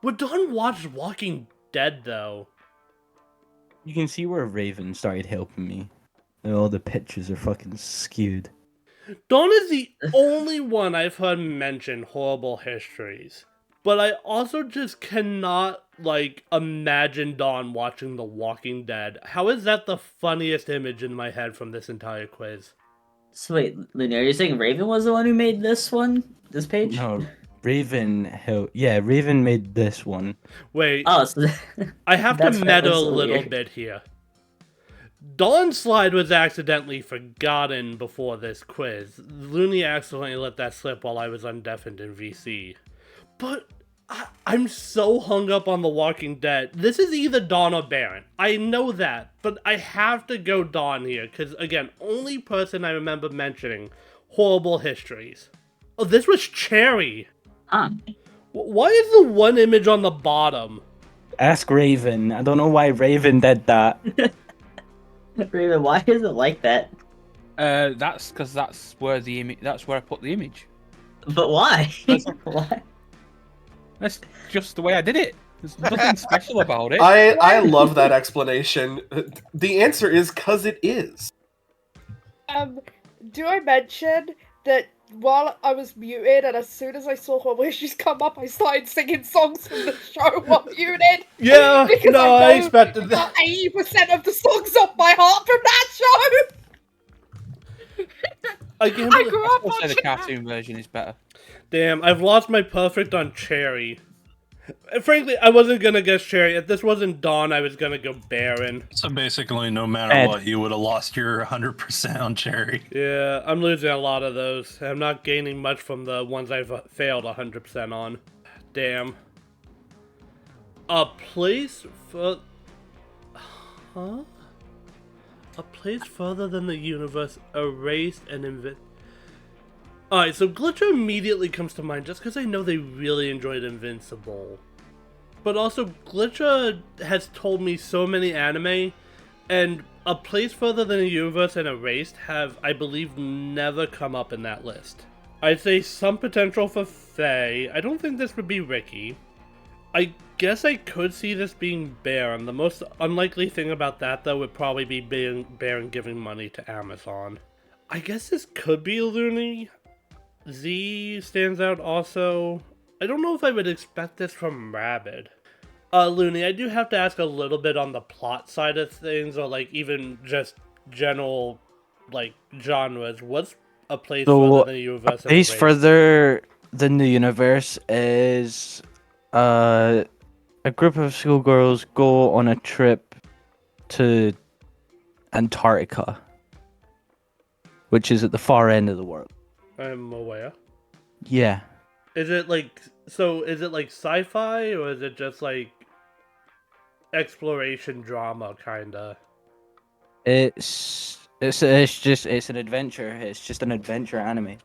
Would Dawn watch Walking Dead, though? You can see where Raven started helping me. And all the pictures are fucking skewed. Dawn is the only one I've heard mention horrible histories. But I also just cannot, like, imagine Dawn watching The Walking Dead. How is that the funniest image in my head from this entire quiz? So wait, Looney, are you saying Raven was the one who made this one? This page? No, Raven Raven made this one. Wait, Oh, so I have to that's why it meta a looks so little weird. bit here. Dawn's slide was accidentally forgotten before this quiz. Looney accidentally let that slip while I was undeafened in VC. But I'm so hung up on The Walking Dead. This is either Dawn or Baron. I know that, but I have to go Dawn here, because, again, only person I remember mentioning horrible histories. Oh, this was Cherry. Huh. Why is the one image on the bottom? Ask Raven. I don't know why Raven did that. Raven, why is it like that? That's because that's where I put the image. But why? Why? That's just the way I did it. There's nothing special about it. I love that explanation. The answer is 'cause it is. Do I mention that while I was muted and as soon as I saw her wishes come up, I started singing songs from the show while muted? Yeah, because no, I expected that. 80% of the songs off by heart from that show! I grew up I'll say the cartoon version is better. Damn, I've lost my perfect on Cherry. Frankly, I wasn't gonna guess Cherry. If this wasn't Dawn, I was gonna go Baron. So basically, no matter what, you would have lost your 100% on Cherry. Yeah, I'm losing a lot of those. I'm not gaining much from the ones I've failed 100% on. Damn. A place for... Huh? A place further than the universe, erased and Alright, so Glitcher immediately comes to mind just because I know they really enjoyed Invincible. But also, Glitcher has told me so many anime, and A Place Further Than the Universe and Erased have, I believe, never come up in that list. I'd say some potential for Faye. I don't think this would be Ricky. I guess I could see this being Baron. The most unlikely thing about that, though, would probably be Baron giving money to Amazon. I guess this could be Looney. Z stands out also. I don't know if I would expect this from Rabid. Looney, I do have to ask a little bit on the plot side of things, or like even just general like genres. What's A Place Further Than the Universe? A Place Further Than the Universe is a group of schoolgirls go on a trip to Antarctica, which is at the far end of the world. I'm aware. Yeah. Is it like sci-fi, or is it just like exploration drama kinda? It's an adventure. It's just an adventure anime.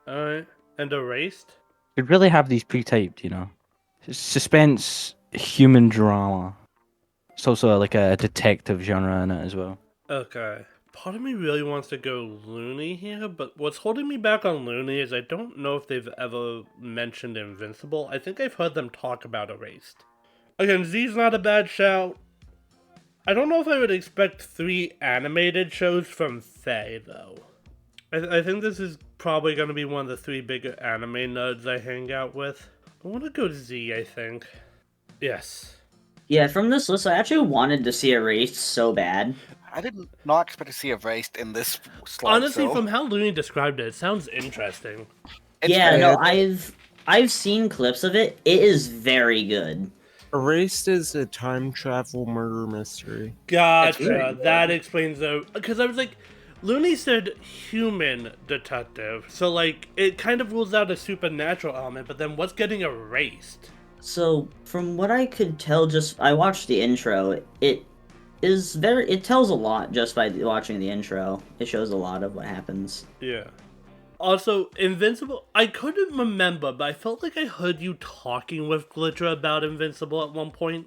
Alright. And Erased? You'd really have these pre-typed, you know. It's suspense, human drama. It's also like a detective genre in it as well. Okay. Part of me really wants to go Looney here, but what's holding me back on Looney is I don't know if they've ever mentioned Invincible. I think I've heard them talk about Erased. Again, Z's not a bad shout. I don't know if I would expect 3 animated shows from Faye, though. I think this is probably going to be one of the 3 bigger anime nerds I hang out with. I want to go Z, I think. Yes. Yeah, from this list, I actually wanted to see Erased so bad. I did not expect to see Erased in this slot. Honestly, from how Looney described it, it sounds interesting. I've seen clips of it. It is very good. Erased is a time travel murder mystery. Gotcha. That explains the... Because I was like, Looney said human detective. So, like, it kind of rules out a supernatural element, but then what's getting erased? So, from what I could tell, I watched the intro. It tells a lot just by watching the intro. It shows a lot of what happens. Yeah. Also, Invincible, I couldn't remember, but I felt like I heard you talking with Glitcher about Invincible at one point.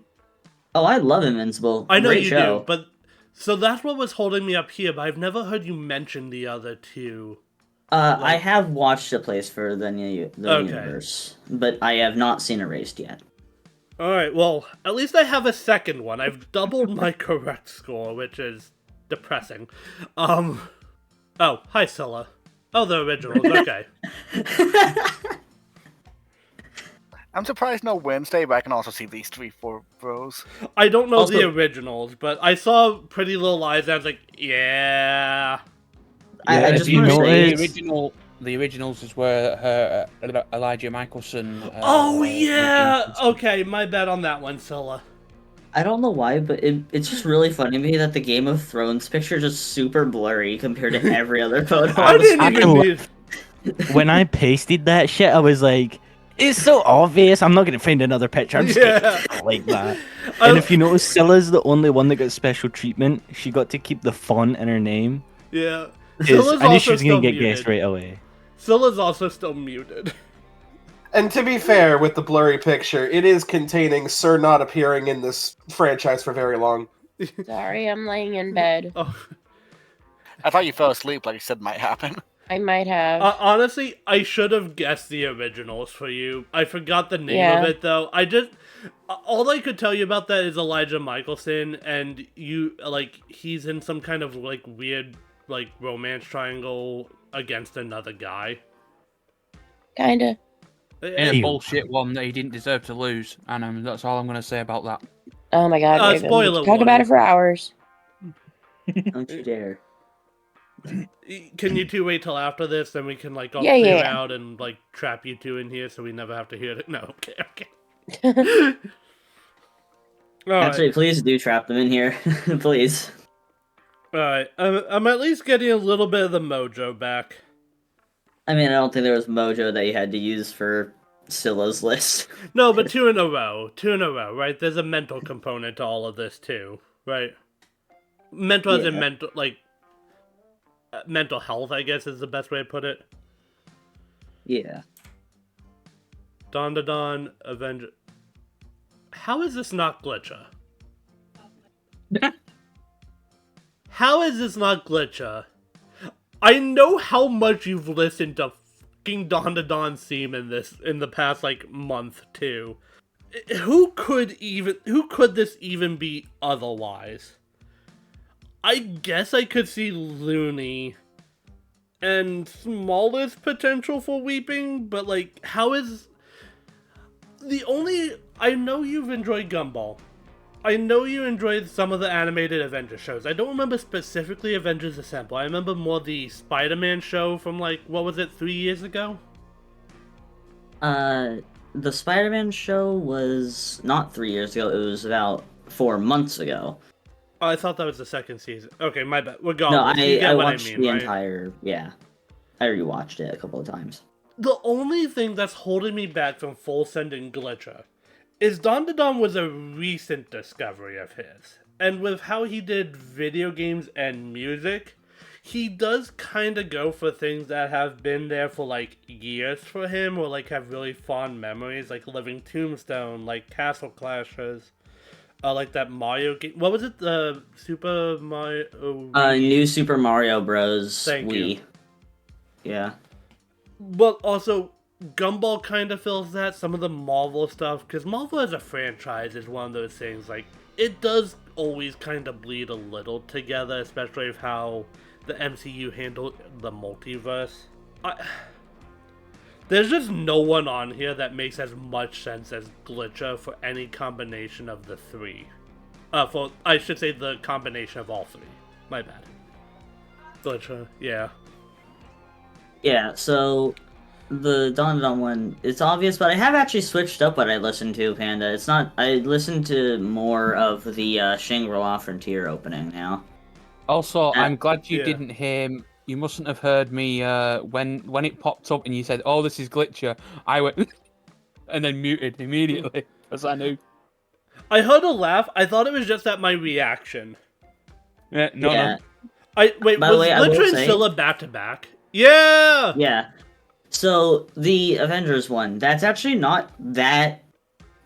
Oh, I love Invincible. I know Great you show. do, but so that's what was holding me up here, but I've never heard you mention the other two. I have watched a place for the universe, but I have not seen Erased yet. Alright, well, at least I have a second one. I've doubled my correct score, which is depressing. Oh, hi, Scylla. Oh, the originals, okay. I'm surprised no Wednesday, but I can also see these 3-4 bros. I don't know the originals, but I saw Pretty Little Lies and I was like, yeah. I just you want to know say the originals is where Elijah Michelson. Yeah. Okay, my bad on that one, Scylla. I don't know why, but it's just really funny to me that the Game of Thrones picture is just super blurry compared to every other photo. I didn't even need... When I pasted that shit, I was like, it's so obvious. I'm not going to find another picture. I'm just going to like that. And if you notice, Scylla's the only one that got special treatment. She got to keep the font in her name. Yeah. I knew she was going to get guessed right away. Scylla's also still muted. And to be fair, with the blurry picture, it is containing Sir not appearing in this franchise for very long. Sorry, I'm laying in bed. Oh. I thought you fell asleep like you said might happen. I might have. Honestly, I should have guessed the originals for you. I forgot the name of it, though. All I could tell you about that is Elijah Michelson, and he's in some kind of, weird, romance triangle against another guy. Kinda. In a bullshit one that he didn't deserve to lose, and that's all I'm going to say about that. Oh my god, Raven. Spoiler Talk about it for hours. Don't you dare. Can you two wait till after this, then we can, all Yeah, clear yeah. out and, trap you two in here so we never have to hear it? No, okay. Actually, please do trap them in here. Please. Alright, I'm at least getting a little bit of the mojo back. I mean, I don't think there was mojo that you had to use for Scylla's list. No, but two in a row, right? There's a mental component to all of this, too, right? Mental as in mental, mental health, I guess, is the best way to put it. Yeah. Dandadan, Avenger... How is this not Glitcher? How is this not Glitcher? I know how much you've listened to fucking Dandadan's theme in the past, month, too. Who could this even be otherwise? I guess I could see Looney and smallest potential for weeping, but, how is... I know you've enjoyed Gumball. I know you enjoyed some of the animated Avengers shows. I don't remember specifically Avengers Assemble. I remember more the Spider-Man show from, 3 years ago? The Spider-Man show was not 3 years ago. It was about 4 months ago. Oh, I thought that was the second season. Okay, my bad. Regardless, No, you get I what watched I mean, the right? entire... Yeah. I rewatched it a couple of times. The only thing that's holding me back from full sending Glitcher is Dandadan was a recent discovery of his. And with how he did video games and music, he does kind of go for things that have been there for, years for him, or, have really fond memories, like Living Tombstone, Castle Clashers, that Mario game. What was it? The Super Mario... New Super Mario Bros. Thank Wii. you. Yeah. But also, Gumball kind of fills that, some of the Marvel stuff, because Marvel as a franchise is one of those things, it does always kind of bleed a little together, especially with how the MCU handled the multiverse. There's just no one on here that makes as much sense as Glitcher for any combination of the three. I should say the combination of all three. My bad. Glitcher, yeah. Yeah, so the Dandadan one, it's obvious, but I have actually switched up what I listen to, Panda. It's not... I listen to more of the Shangri-La Frontier opening now. Also, I'm glad you didn't hear... You mustn't have heard me when it popped up and you said, "Oh, this is Glitcher." I went and then muted immediately because I knew. I heard a laugh. I thought it was just at my reaction. No. Wait, was Glitcher and Scylla back to back? Yeah! Yeah. So the Avengers one, that's actually not that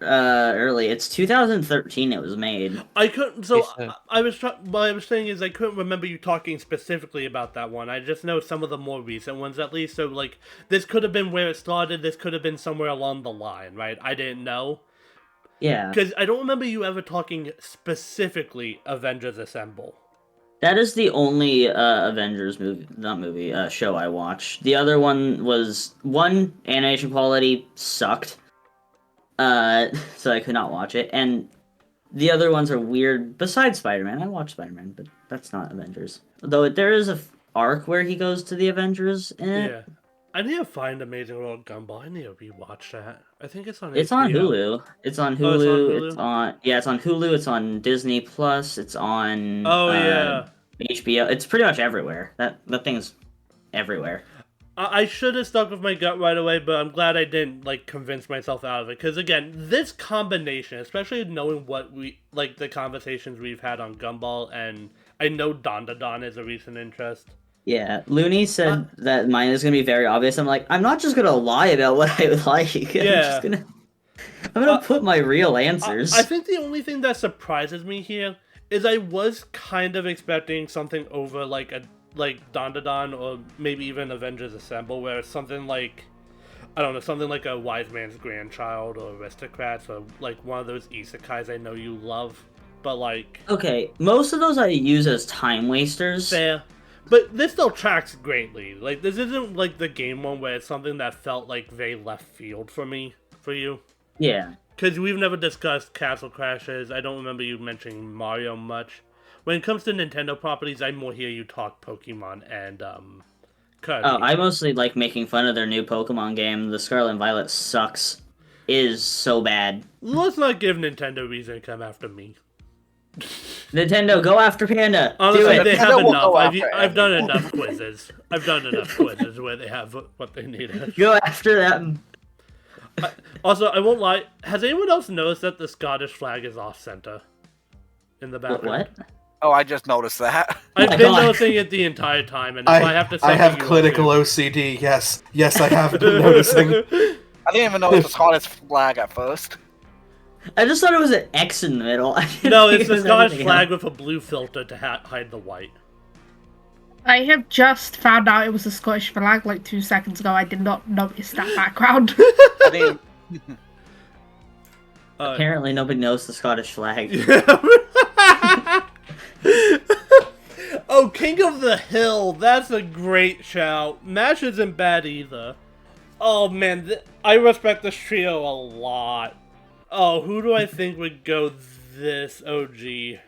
early. It's 2013 it was made. I couldn't. So I was. What I was saying is I couldn't remember you talking specifically about that one. I just know some of the more recent ones at least. So like this could have been where it started. This could have been somewhere along the line, right? I didn't know. Yeah. Because I don't remember you ever talking specifically Avengers Assemble. That is the only Avengers show I watched. The other one was animation quality sucked. So I could not watch it. And the other ones are weird. Besides Spider-Man, I watched Spider-Man, but that's not Avengers. Though there is a arc where he goes to the Avengers in it. Yeah. I need to find Amazing World Gumball. I need to rewatch that. I think it's on It's HBO. on Hulu. It's on Hulu. Oh, it's on Hulu? It's on Hulu. It's on Disney Plus. It's on HBO. It's pretty much everywhere. That thing's everywhere. I should have stuck with my gut right away, but I'm glad I didn't convince myself out of it. Because again, this combination, especially knowing what the conversations we've had on Gumball, and I know Dandadan is a recent interest. Yeah, Looney said that mine is gonna be very obvious. I'm like, I'm not just gonna lie about what I would like. Yeah. I'm gonna put my real answers. I think the only thing that surprises me here is I was kind of expecting something over like Dandadan or maybe even Avengers Assemble, where it's something like, I don't know, something like a Wise Man's Grandchild or Aristocrats or like one of those isekais I know you love, but like... Okay, most of those I use as time wasters. Fair. But this still tracks greatly. Like, this isn't like the game one where it's something that felt like very left field for you. Yeah. Because we've never discussed Castle Crashes. I don't remember you mentioning Mario much. When it comes to Nintendo properties, I more hear you talk Pokemon and Kirby. Oh, I mostly like making fun of their new Pokemon game. The Scarlet and Violet sucks. It is so bad. Let's not give Nintendo reason to come after me. Nintendo, go after Panda. Honestly, Do it. they have enough. I've done enough quizzes. I've done enough quizzes where they have what they needed. Go after them. Also, I won't lie. Has anyone else noticed that the Scottish flag is off center in the background? What? Oh, I just noticed that. I've been noticing it the entire time, and if I have to say I have clinical OCD. Yes, I have been noticing. I didn't even notice the Scottish flag at first. I just thought it was an X in the middle. No, it's the Scottish flag with a blue filter to hide the white. I have just found out it was a Scottish flag like 2 seconds ago. I did not notice that background. Apparently nobody knows the Scottish flag. Oh, King of the Hill. That's a great shout. MASH isn't bad either. Oh, man. I respect this trio a lot. Oh, who do I think would go this? Oh, gee.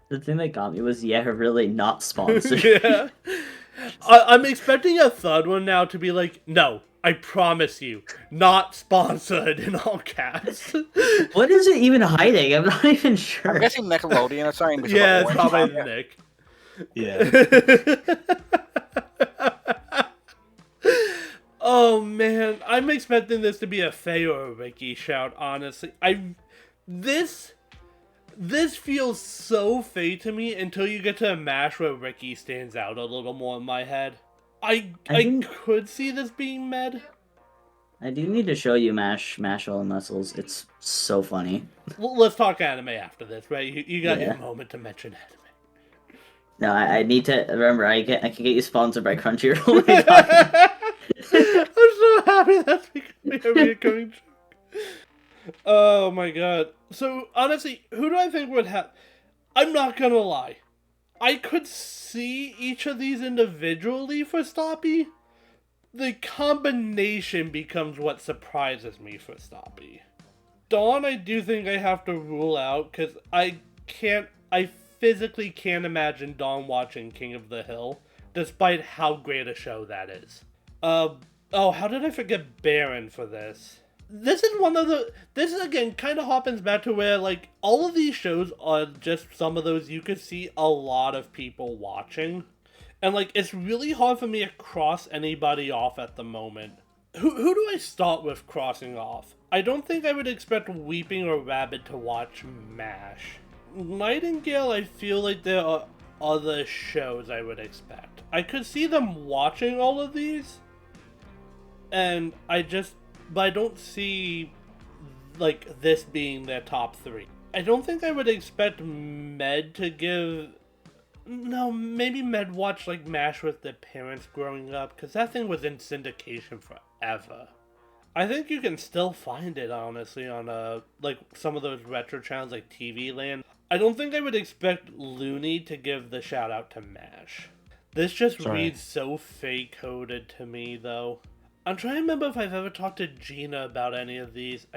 The thing that got me was, really not sponsored. Yeah. I'm expecting a third one now to be like, no, I promise you, not sponsored in all caps. What is it even hiding? I'm not even sure. I'm guessing Nickelodeon or something. Yeah, it's probably Nick. Yeah. Oh man, I'm expecting this to be a Faye or a Ricky shout, honestly. This feels so Faye to me until you get to a MASH where Ricky stands out a little more in my head. I could see this being med. I do need to show you Mash All the Muscles. It's so funny. Well, let's talk anime after this, right? You got your moment to mention anime. No, I need to remember. I can get you sponsored by Crunchyroll. I'm so happy that's becoming a recurring joke. Oh my god. So, honestly, who do I think would have... I'm not gonna lie. I could see each of these individually for Stoppy. The combination becomes what surprises me for Stoppy. Dawn, I do think I have to rule out, because I physically can't imagine Dawn watching King of the Hill, despite how great a show that is. How did I forget Baron for this? This is again kind of harpens back to where, like, all of these shows are just some of those you could see a lot of people watching. And, like, it's really hard for me to cross anybody off at the moment. Who do I start with crossing off? I don't think I would expect Weeping or Rabbit to watch MASH. Nightingale, I feel like there other shows I would expect. I could see them watching all of these, and but I don't see, like, this being their top 3. I don't think I would expect Med to give... No, maybe Med watched, like, MASH with their parents growing up, because that thing was in syndication forever. I think you can still find it, honestly, on, like, some of those retro channels like TV Land. I don't think I would expect Looney to give the shout-out to MASH. This just reads so fake-coded to me, though. I'm trying to remember if I've ever talked to Gina about any of these.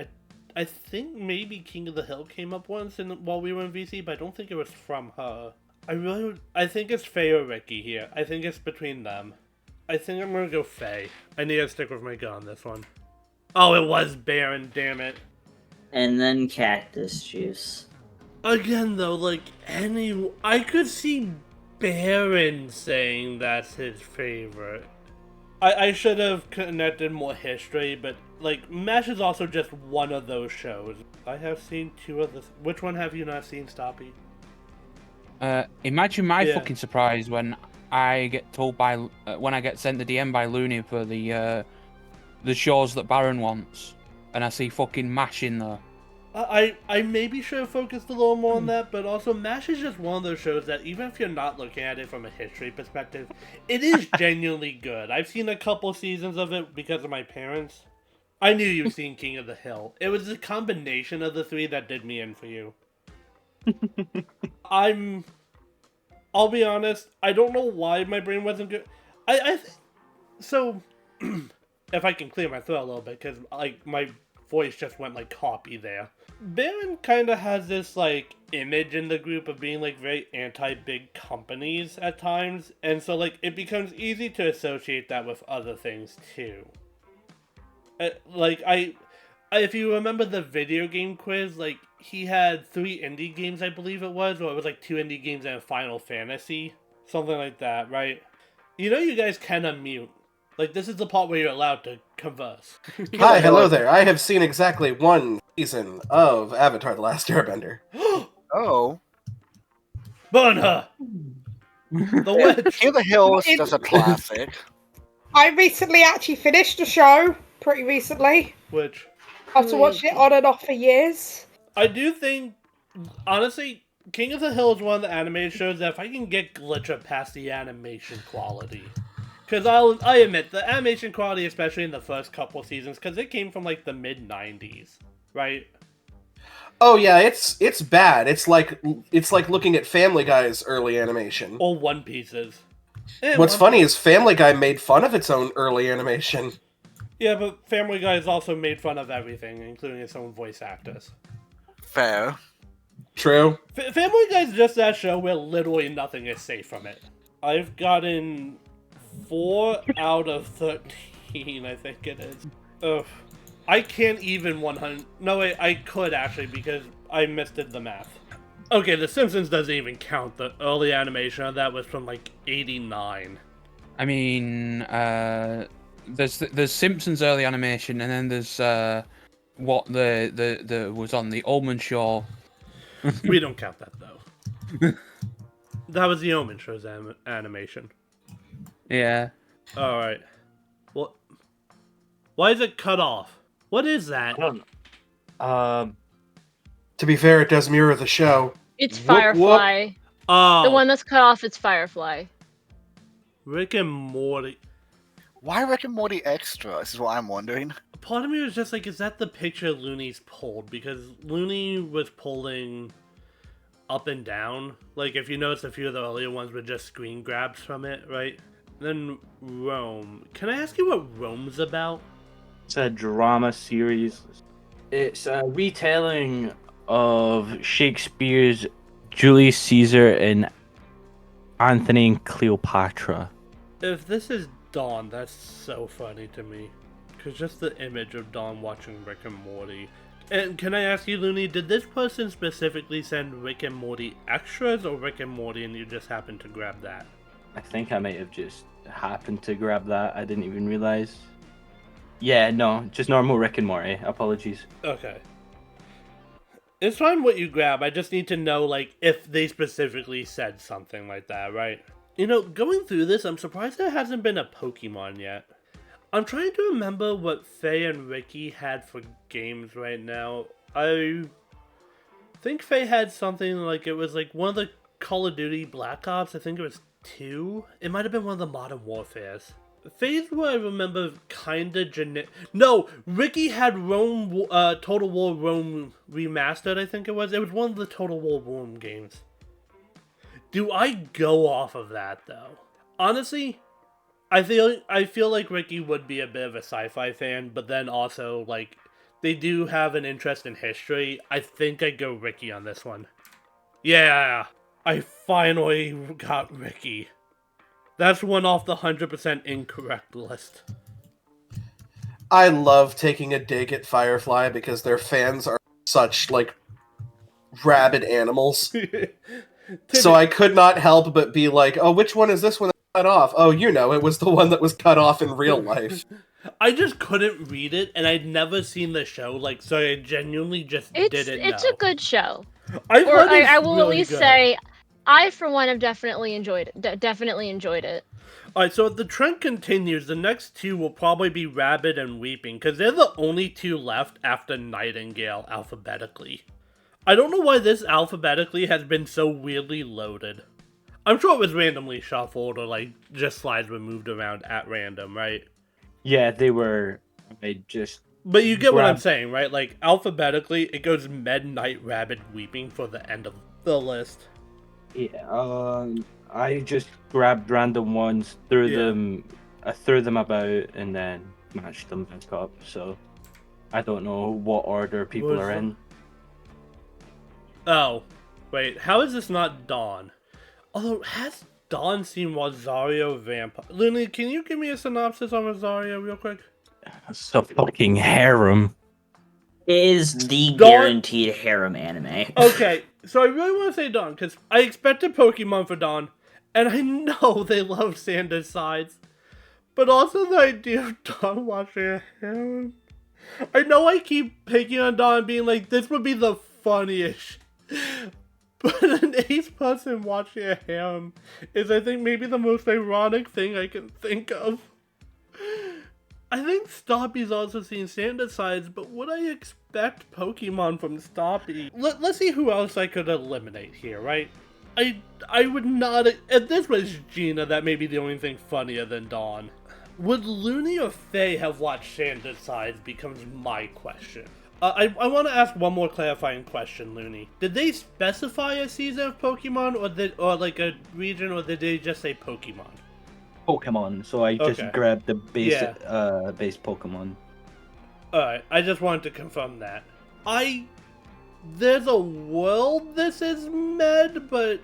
I think maybe King of the Hill came up once while we were in VC, but I don't think it was from her. I think it's Faye or Ricky here. I think it's between them. I think I'm gonna go Faye. I need to stick with my gun on this one. Oh, it was Baron, damn it. And then Cactus Juice. Again, though, like, I could see Baron saying that's his favorite. I should have connected more history, but, like, MASH is also just one of those shows. I have seen 2 of the... Which one have you not seen, Stoppy? Imagine my fucking surprise when I get told when I get sent the DM by Looney for the shows that Baron wants, and I see fucking MASH in there. I maybe should have focused a little more on that, but also MASH is just one of those shows that even if you're not looking at it from a history perspective, it is genuinely good. I've seen a couple seasons of it because of my parents. I knew you've seen King of the Hill. It was the combination of the 3 that did me in for you. I'll be honest, I don't know why my brain wasn't good. So, if I can clear my throat a little bit, because, like, my voice just went, like, copy there. Baron kind of has this, like, image in the group of being, like, very anti-big companies at times, and so, like, it becomes easy to associate that with other things, too. If you remember the video game quiz, like, he had 3 indie games, I believe it was, or it was, like, 2 indie games and a Final Fantasy. Something like that, right? You know you guys can unmute. Like, this is the part where you're allowed to converse. Hi, hello there. I have seen exactly 1 season of Avatar: The Last Airbender. Oh. Burn her! The witch! King of the Hill is just a classic. I recently actually finished a show, pretty recently. Which? After watching it on and off for years. I do think, honestly, King of the Hill is one of the animated shows that if I can get Glitcher past the animation quality. Because I admit, the animation quality, especially in the first couple seasons, because it came from, like, the mid-90s, right? Oh yeah, it's bad. It's like looking at Family Guy's early animation. Or One Piece's. What's funny is Family Guy made fun of its own early animation. Yeah, but Family Guy has also made fun of everything, including its own voice actors. Fair. True. Family Guy's just that show where literally nothing is safe from it. I've gotten 4 out of 13, I think it is. Ugh. I can't even 100... No, wait, I could actually, because I misdid the math. Okay, The Simpsons doesn't even count. The early animation of that was from, like, 89. I mean, there's Simpsons early animation, and then there's what the was on the Omen show. We don't count that, though. That was the Omen show's animation. Yeah. Alright. What? Why is it cut off? What is that? I don't know. To be fair, it does mirror the show. It's Firefly. Oh. The one that's cut off, it's Firefly. Rick and Morty. Why Rick and Morty Extra? This is what I'm wondering. Part of me was just like, is that the picture Looney's pulled? Because Looney was pulling up and down. Like, if you notice, a few of the earlier ones were just screen grabs from it, right? Then Rome. Can I ask you what Rome's about? It's a drama series. It's a retelling of Shakespeare's Julius Caesar and Anthony and Cleopatra. If this is Dawn, that's so funny to me. Because just the image of Dawn watching Rick and Morty. And can I ask you, Looney, did this person specifically send Rick and Morty extras or Rick and Morty and you just happened to grab that? I think I might have just happened to grab that. I didn't even realize. Yeah, no, just normal Rick and Morty. Apologies. Okay. It's fine what you grab. I just need to know, like, if they specifically said something like that, right? You know, going through this, I'm surprised there hasn't been a Pokemon yet. I'm trying to remember what Faye and Ricky had for games right now. I think Faye had something like, it was like one of the Call of Duty Black Ops. I think it was 2. It might have been one of the Modern Warfares. Faye's what I remember kinda generic. No! Ricky had Rome, Total War Rome Remastered, I think it was. It was one of the Total War Rome games. Do I go off of that, though? Honestly, I feel like Ricky would be a bit of a sci-fi fan, but then also, like, they do have an interest in history. I think I'd go Ricky on this one. Yeah! I finally got Ricky. That's one off the 100% incorrect list. I love taking a dig at Firefly because their fans are such, like, rabid animals. So I could not help but be like, oh, which one is this one that cut off? Oh, you know, it was the one that was cut off in real life. I just couldn't read it, and I'd never seen the show, like, so I genuinely just didn't know. It's a good show. I will really at least good. say, I, for one, have definitely enjoyed it. Definitely enjoyed it. Alright, so if the trend continues, the next two will probably be Rabbit and Weeping, because they're the only two left after Nightingale alphabetically. I don't know why this alphabetically has been so weirdly loaded. I'm sure it was randomly shuffled or like just slides were moved around at random, right? Yeah, they were. I just. But you get what I'm saying, right? Like alphabetically, it goes Med, Night, Rabbit, Weeping for the end of the list. Yeah, I just grabbed random ones, threw them about, and then matched them back up. So I don't know what order people are in. Oh, wait, how is this not Dawn? Although, has Dawn seen Rosario Vampire? Looney, can you give me a synopsis on Rosario real quick? It's a fucking harem. It is the guaranteed harem anime. Okay, so I really want to say Dawn, because I expected Pokemon for Dawn, and I know they love Sander's sides, but also the idea of Dawn watching a harem. I know I keep picking on Dawn being like, this would be the funniest. But an ace person watching a harem is, I think, maybe the most ironic thing I can think of. I think Stoppy's also seen Sander's sides, but would I expect Pokemon from Stoppy? Let's see who else I could eliminate here, right? I would not... If this was Gina, that may be the only thing funnier than Dawn. Would Looney or Faye have watched Sander's sides becomes my question. I want to ask one more clarifying question, Looney. Did they specify a season of Pokemon, or like a region, or did they just say Pokemon? Pokemon, so I just grabbed the base Pokemon. Alright, I just wanted to confirm that. There's a world this is Med, but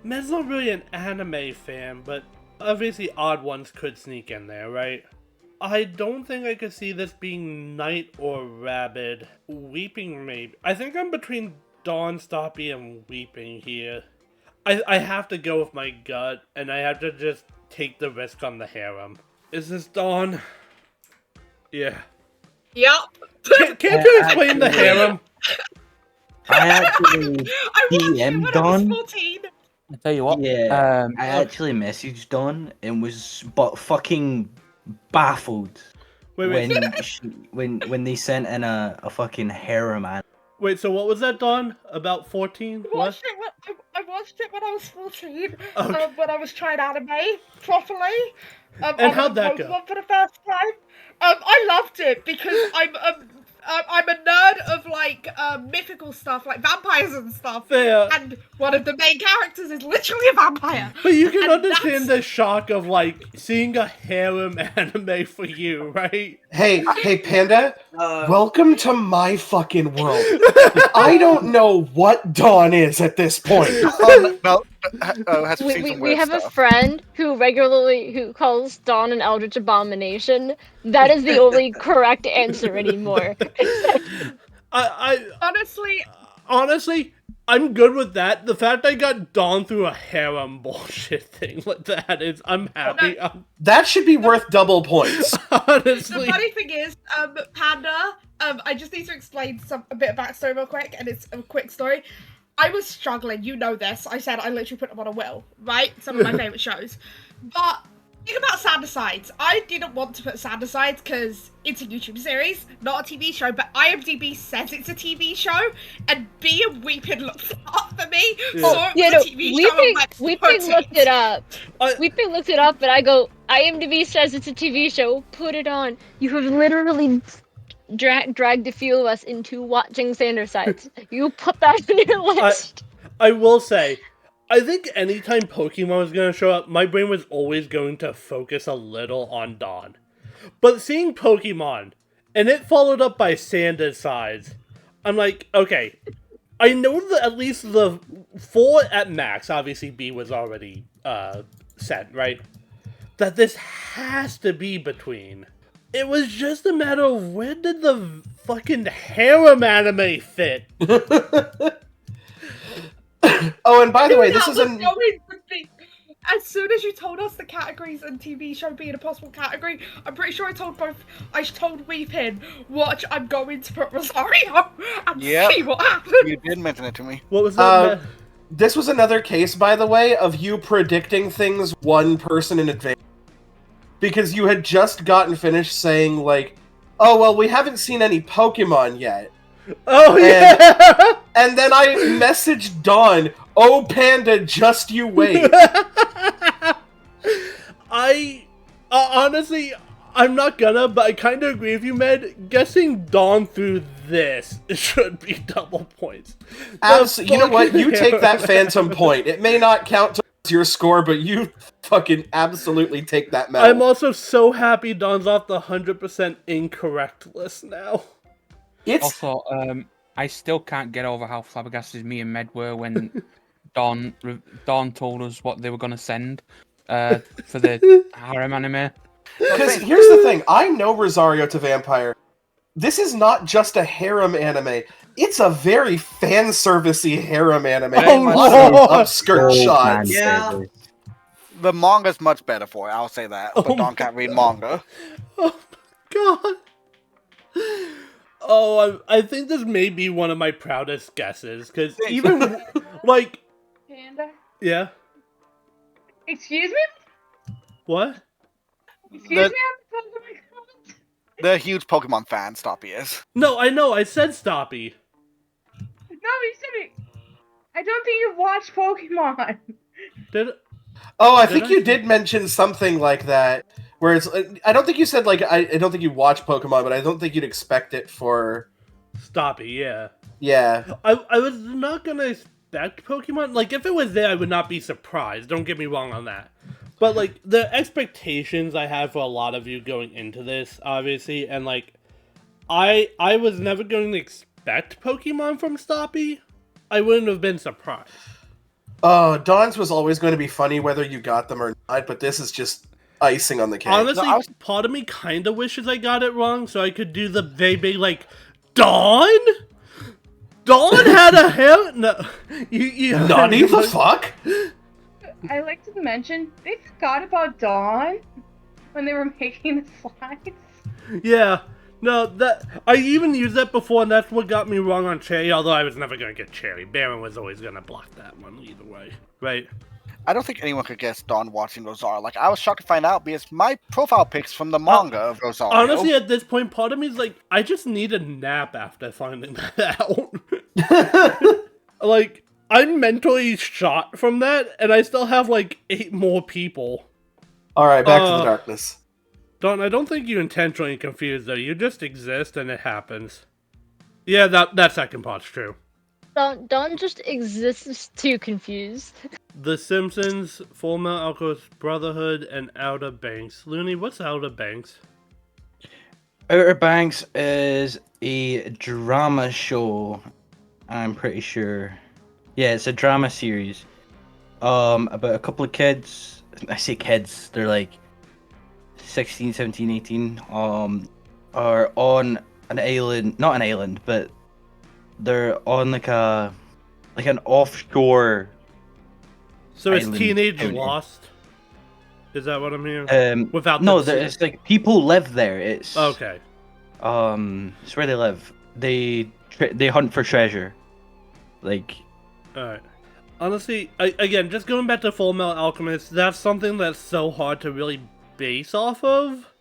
Med's not really an anime fan, but obviously Odd Ones could sneak in there, right? I don't think I could see this being Night or Rabbit. Weeping, maybe. I think I'm between Dawn, Stoppy, and Weeping here. I have to go with my gut, and I have to just take the risk on the harem. Is this Dawn? Yeah. Yep. Can't you explain the harem? I actually DM'd Dawn. I tell you what. Yeah. I actually messaged Dawn and was fucking baffled when they sent in a fucking harem, man. Wait, so what was that, Dawn? About 14? I watched it when I was 14. When I was trying anime properly. And how'd that go? For the first time. I loved it because I'm a nerd of like mythical stuff, like vampires and stuff. Yeah. And one of the main characters is literally a vampire. But you can understand the shock of like seeing a harem anime for you, right? Hey, Panda. Welcome to my fucking world. I don't know what Dawn is at this point. We have a friend who calls Dawn an eldritch abomination. That is the only correct answer anymore. Honestly, I'm good with that. The fact I got Dawn through a harem bullshit thing like that is, I'm happy. That should be worth double points. Honestly. The funny thing is, Panda, I just need to explain a bit of backstory real quick, and it's a quick story. I was struggling, you know this. I said I literally put them on a will, right? Some of my favourite shows. But think about Sad Asides. I didn't want to put Sad Asides because it's a YouTube series, not a TV show, but IMDb says it's a TV show, and B and Weeping looked it up for me. Weeping looked it up. Weeping looked it up, but I go, IMDb says it's a TV show, put it on. You have literally dragged a few of us into watching Sandersides. You put that on your list. I will say, I think anytime Pokemon was going to show up, my brain was always going to focus a little on Dawn. But seeing Pokemon, and it followed up by Sandersides, I'm like, okay, I know that at least the 4 at max, obviously B was already set, right? That this has to be between. It was just a matter of where did the fucking harem anime fit? Oh, and by the way, this is as soon as you told us the categories and TV show being a possible category, I'm pretty sure I told Weeping, watch, I'm going to put Rosario and see what happens. You did mention it to me. What was that? This was another case, by the way, of you predicting things one person in advance. Because you had just gotten finished saying, like, oh, well, we haven't seen any Pokemon yet. Oh, yeah! And then I messaged Dawn, oh, Panda, just you wait. Honestly, I'm not gonna, but I kind of agree with you, Med. Guessing Dawn through this should be double points. You know what? You take that phantom point. It may not count towards your score, but you fucking absolutely take that medal. I'm also so happy Dawn's off the 100% incorrect list now. Also, I still can't get over how flabbergasted me and Med were when Dawn told us what they were going to send for the harem anime. Because here's the thing, I know Rosario to Vampire. This is not just a harem anime. It's a very fan-servicey harem anime. Upskirt shots. Yeah. The manga's much better for it, I'll say that. But Dawn can't read manga. Oh my god. Oh, I think this may be one of my proudest guesses, because even, like... Panda? Yeah? Excuse me? What? Excuse me? I'm my comment. They're a huge Pokemon fan, Stoppy is. No, I know, I said Stoppy. No, you said it. I don't think you've watched Pokemon. Oh, I think you did mention something like that. Where it's, I don't think you said, like, I don't think you watch Pokemon, but I don't think you'd expect it for... Stoppy, yeah. Yeah. I was not gonna expect Pokemon. Like, if it was there, I would not be surprised. Don't get me wrong on that. But, like, the expectations I have for a lot of you going into this, obviously, and, like, I was never going to expect Pokemon from Stoppy. I wouldn't have been surprised. Oh, Dawn's was always going to be funny whether you got them or not, but this is just... icing on the cake. Honestly, part of me kind of wishes I got it wrong so I could do the very big, like, Dawn? Dawn had a hair? No. Nani the fuck? I like to mention, they forgot about Dawn when they were making the slides. Yeah. No, that I even used that before, and that's what got me wrong on Cherry, although I was never going to get Cherry. Baron was always going to block that one either way. Right? I don't think anyone could guess Dawn watching Rosario. Like, I was shocked to find out because my profile pics from the manga of Rosario. Honestly, at this point, part of me is like, I just need a nap after finding that out. Like, I'm mentally shot from that, and I still have, like, 8 more people. Alright, back to the darkness. Dawn, I don't think you intentionally confused, though. You just exist, and it happens. Yeah, that second part's true. Dawn just exists too confused. The Simpsons, Fullmetal Alchemist, Brotherhood, and Outer Banks. Looney, what's Outer Banks? Outer Banks is a drama show, I'm pretty sure. Yeah, it's a drama series. About a couple of kids. I say kids, they're like 16, 17, 18. Are on an island, not an island, but they're on like a like an offshore. So it's island Teenage county. Lost? Is that what I'm hearing? Without no, the it's like people live there. It's okay. It's where they live. They hunt for treasure. Like, Alright. Honestly, again, just going back to Fullmetal Alchemist, that's something that's so hard to really base off of.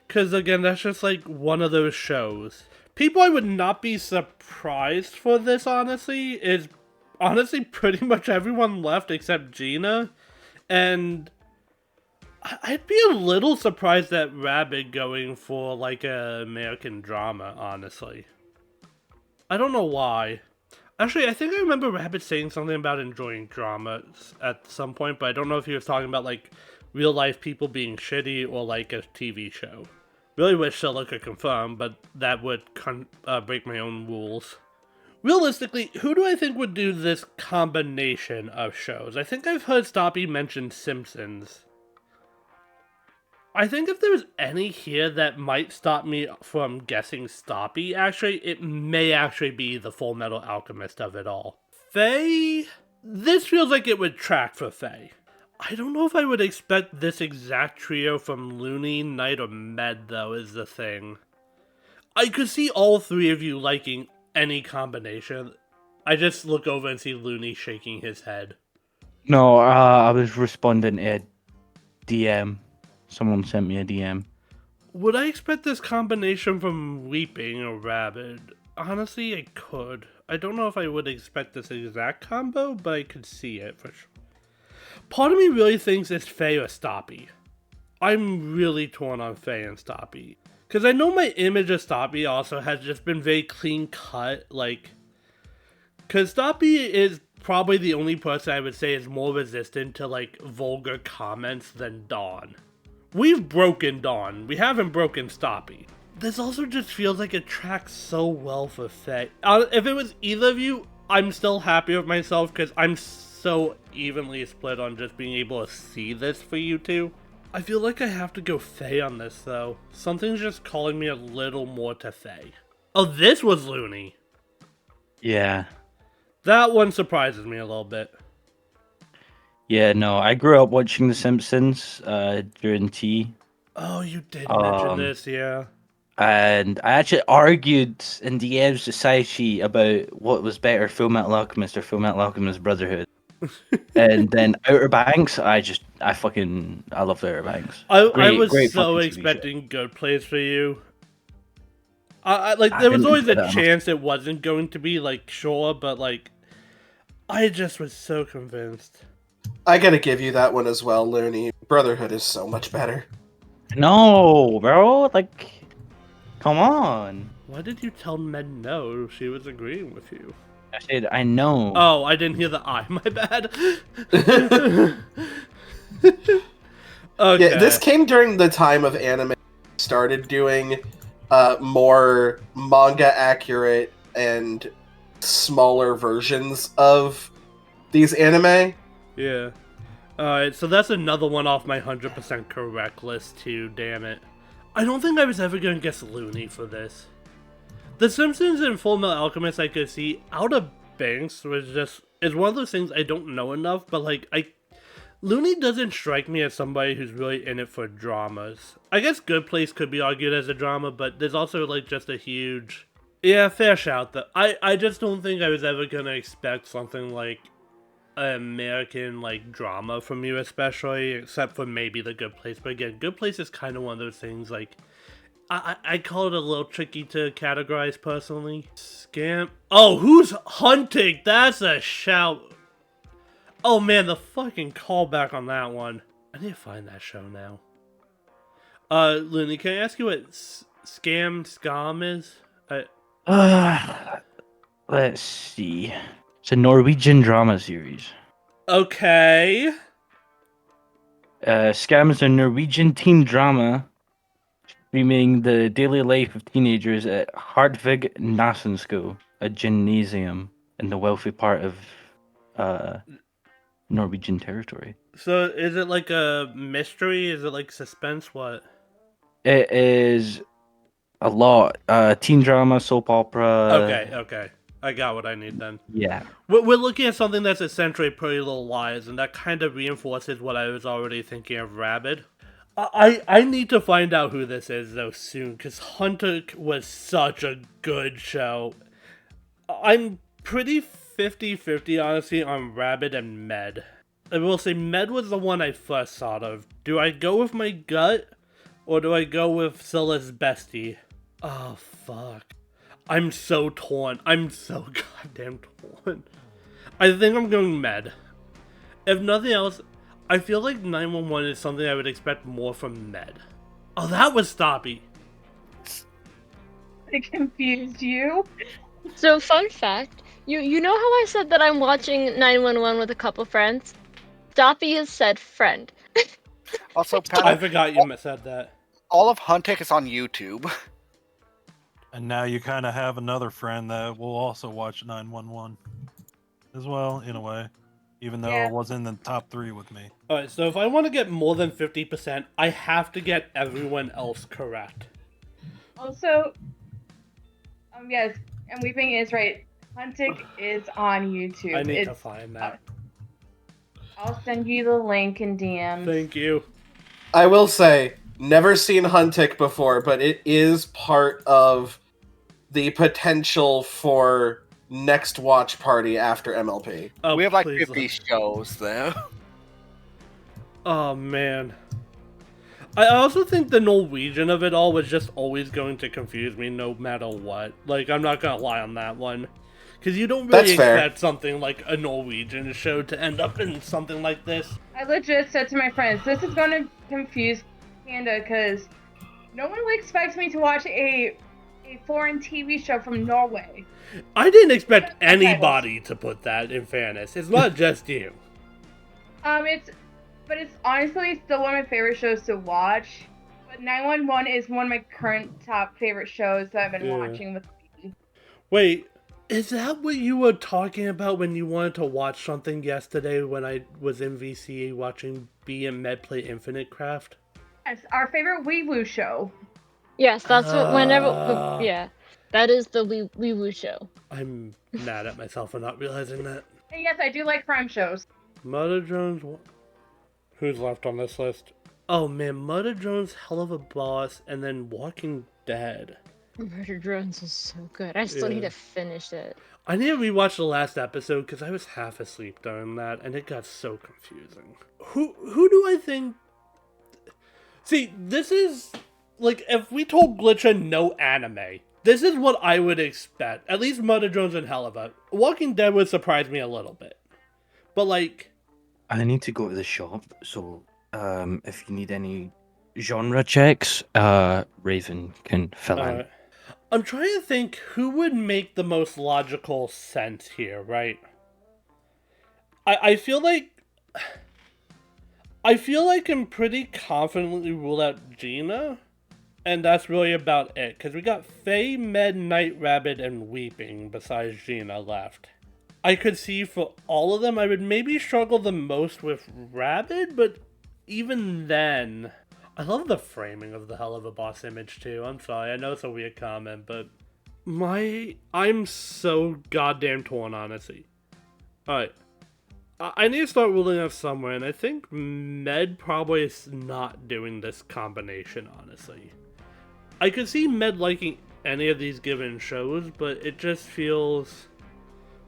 Because, again, that's just like one of those shows. People I would not be surprised for this, honestly, is honestly pretty much everyone left except Gina. And I'd be a little surprised at Rabbit going for like a American drama, honestly. I don't know why. Actually, I think I remember Rabbit saying something about enjoying dramas at some point, but I don't know if he was talking about like real life people being shitty or like a TV show. Really wish Scylla could confirm, but that would break my own rules. Realistically, who do I think would do this combination of shows? I think I've heard Stoppy mention Simpsons. I think if there's any here that might stop me from guessing Stoppy, actually, it may actually be the Fullmetal Alchemist of it all. Faye? This feels like it would track for Faye. I don't know if I would expect this exact trio from Looney, Knight, or Med, though, is the thing. I could see all three of you liking any combination. I just look over and see Looney shaking his head. no, I was responding to a DM. Someone sent me a DM. Would I expect this combination from Weeping or Rabid? Honestly, I could. I don't know if I would expect this exact combo, but I could see it for sure. Part of me really thinks it's Faye or Stoppy. I'm really torn on Faye and Stoppy. Because I know my image of Stoppy also has just been very clean cut, like... Because Stoppy is probably the only person I would say is more resistant to, like, vulgar comments than Dawn. We've broken Dawn. We haven't broken Stoppy. This also just feels like it tracks so well for Faye. If it was either of you, I'm still happy with myself because I'm so evenly split on just being able to see this for you two. I feel like I have to go Faye on this though. Something's just calling me a little more to Faye. Oh, this was Looney. Yeah. That one surprises me a little bit. Yeah, no, I grew up watching The Simpsons during tea. Oh, you did mention this, yeah. And I actually argued in DMs to Saichi about what was better, Fullmetal Alchemist or Fullmetal Alchemist Brotherhood. And then Outer Banks, I love Outer Banks. I was so expecting good plays for you. There was always a chance it wasn't going to be, like, sure, but, like, I just was so convinced. I gotta give you that one as well, Looney. Brotherhood is so much better. No, bro, like, come on. Why did you tell Med no? She was agreeing with you. I said, I know. Oh, I didn't hear the I. My bad. Okay. Yeah, this came during the time of anime started doing more manga accurate and smaller versions of these anime. Yeah. Alright, so that's another one off my 100% correct list too, damn it. I don't think I was ever gonna guess Looney for this. The Simpsons and Fullmetal Alchemist I could see. Outer Banks is one of those things I don't know enough, but like, Looney doesn't strike me as somebody who's really in it for dramas. I guess Good Place could be argued as a drama, but there's also like just a huge... Yeah, fair shout though. I just don't think I was ever gonna expect something like an American like drama from you, especially, except for maybe The Good Place. But again, Good Place is kind of one of those things like I call it a little tricky to categorize personally. Skam. Oh, who's Huntik? That's a shout. Oh man, the fucking callback on that one. I need to find that show now. Looney, can I ask you what Skam is? Let's see. It's a Norwegian drama series. Okay. Skam is a Norwegian teen drama streaming the daily life of teenagers at Hartvig School, a gymnasium in the wealthy part of Norwegian territory. So is it like a mystery? Is it like suspense? What? It is a lot. Teen drama, soap opera. Okay. I got what I need then. Yeah. We're looking at something that's essentially Pretty Little Liars, and that kind of reinforces what I was already thinking of Rabid. I need to find out who this is, though, soon, because Huntik was such a good show. I'm pretty 50-50, honestly, on Rabid and Med. I will say Med was the one I first thought of. Do I go with my gut, or do I go with Scylla's bestie? Oh, fuck. I'm so torn. I'm so goddamn torn. I think I'm going Med. If nothing else, I feel like 911 is something I would expect more from Med. Oh, that was Stoppy. I confused you. So, fun fact, you know how I said that I'm watching 911 with a couple friends? Stoppy has said friend. Also, Panda, I forgot you said that. all of Huntik is on YouTube. And now you kind of have another friend that will also watch 911 as well, in a way, even though it wasn't in the top 3 with me. Alright, so if I want to get more than 50%, I have to get everyone else correct. Also, yes, and Weeping is right. Huntik is on YouTube. I need to find that. I'll send you the link in DM. Thank you. I will say, never seen Huntik before, but it is part of the potential for next watch party after MLP. Oh, We have like please 50 shows, though. Oh, man. I also think the Norwegian of it all was just always going to confuse me no matter what. Like, I'm not gonna lie on that one. Because you don't really That's fair. expect something like a Norwegian show to end up in something like this. I legit said to my friends, this is going to confuse Panda because no one expects me to watch a foreign TV show from Norway. I didn't expect anybody to put that, in fairness. It's not just you. It's honestly still one of my favorite shows to watch. But 911 is one of my current top favorite shows that I've been watching with me. Wait, is that what you were talking about when you wanted to watch something yesterday when I was in VCA watching B and Med play Infinite Craft? Yes, our favorite Wee Woo show. Yes, that's what whenever. Yeah, that is the Wee Woo show. I'm mad at myself for not realizing that. And yes, I do like crime shows. Mother Jones. Who's left on this list? Oh man, Mother Jones, Helluva Boss, and then Walking Dead. Murder Drones is so good. I still need to finish it. I need to rewatch the last episode because I was half asleep during that, and it got so confusing. Who do I think? See, this is like if we told Glitcha no anime, this is what I would expect. At least Mother Jones and Helluva. Walking Dead would surprise me a little bit, but like. I need to go to the shop, so if you need any genre checks, Raven can fill in. I'm trying to think who would make the most logical sense here, right? I feel like I can pretty confidently rule out Gina, and that's really about it, because we got Faye, Med, Night Rabbit, and Weeping besides Gina left. I could see for all of them, I would maybe struggle the most with Rabbit, but even then, I love the framing of the Helluva Boss image too. I'm sorry, I know it's a weird comment, but I'm so goddamn torn, honestly. Alright, I need to start ruling out somewhere, and I think Med probably is not doing this combination, honestly. I could see Med liking any of these given shows, but it just feels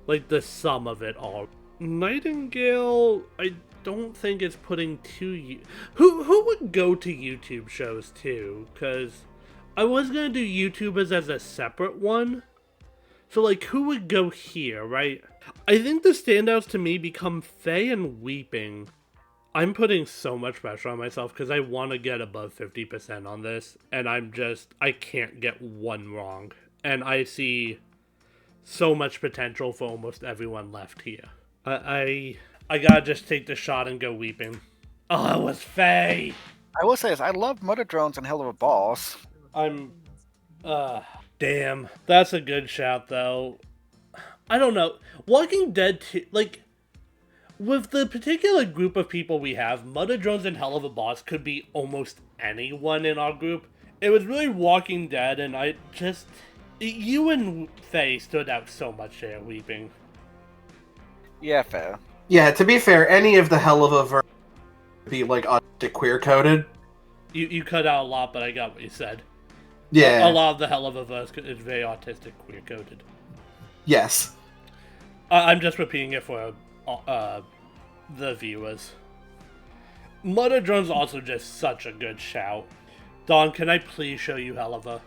like the sum of it all. Nightingale, I don't think it's putting who would go to YouTube shows too? Because I was gonna do YouTubers as a separate one. So like, who would go here, right? I think the standouts to me become Faye and Weeping. I'm putting so much pressure on myself because I want to get above 50% on this, and I can't get one wrong. And I see so much potential for almost everyone left here. I gotta just take the shot and go Weeping. Oh, it was Faye! I will say this, I love Mother Drones and Helluva Boss. Damn. That's a good shout, though. I don't know. Walking Dead, like, with the particular group of people we have, Mother Drones and Helluva Boss could be almost anyone in our group. It was really Walking Dead, and You and Faye stood out so much there, weeping. Yeah, fair. Yeah, to be fair, any of the Helluvaverse would be like autistic queer coded. You cut out a lot, but I got what you said. Yeah. A lot of the Helluvaverse is very autistic queer coded. Yes. I'm just repeating it for the viewers. Mother Drone's also just such a good shout. Dawn, can I please show you Helluva?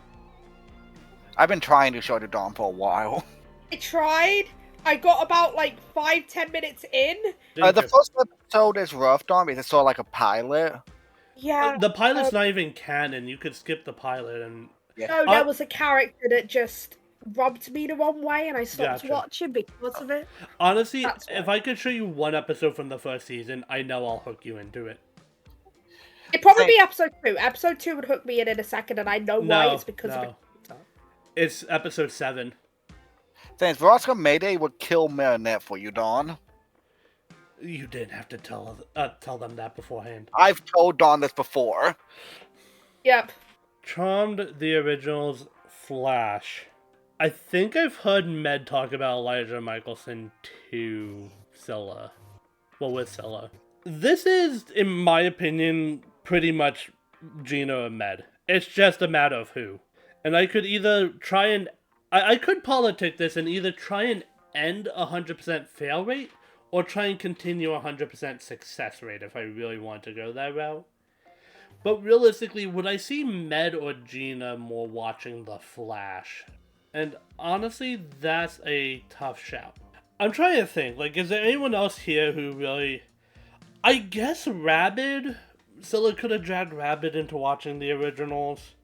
I've been trying to show it to Dawn for a while. I tried. I got about like 5-10 minutes in. The first episode is rough, Dawn, because it's sort of like a pilot. Yeah. The pilot's not even canon. You could skip the pilot and... No, there was a character that just rubbed me the wrong way, and I stopped Gotcha. watching because of it. Honestly, if I could show you one episode from the first season, I know I'll hook you into it. It'd probably be episode 2. Episode 2 would hook me in a second, and I know why. It's because of it. It's episode 7. Thanks. Veronica Mayday would kill Marinette for you, Dawn. You didn't have to tell them that beforehand. I've told Dawn this before. Yep. Charmed the Originals Flash. I think I've heard Med talk about Elijah Michelson to Scylla. Well, with Scylla. This is, in my opinion, pretty much Gina or Med. It's just a matter of who. And I could either try and... I could politic this and either try and end 100% fail rate, or try and continue 100% success rate if I really want to go that route. But realistically, would I see Med or Gina more watching The Flash? And honestly, that's a tough shout. I'm trying to think, like, is there anyone else here who really... I guess Rabid? Scylla could have dragged Rabid into watching the originals.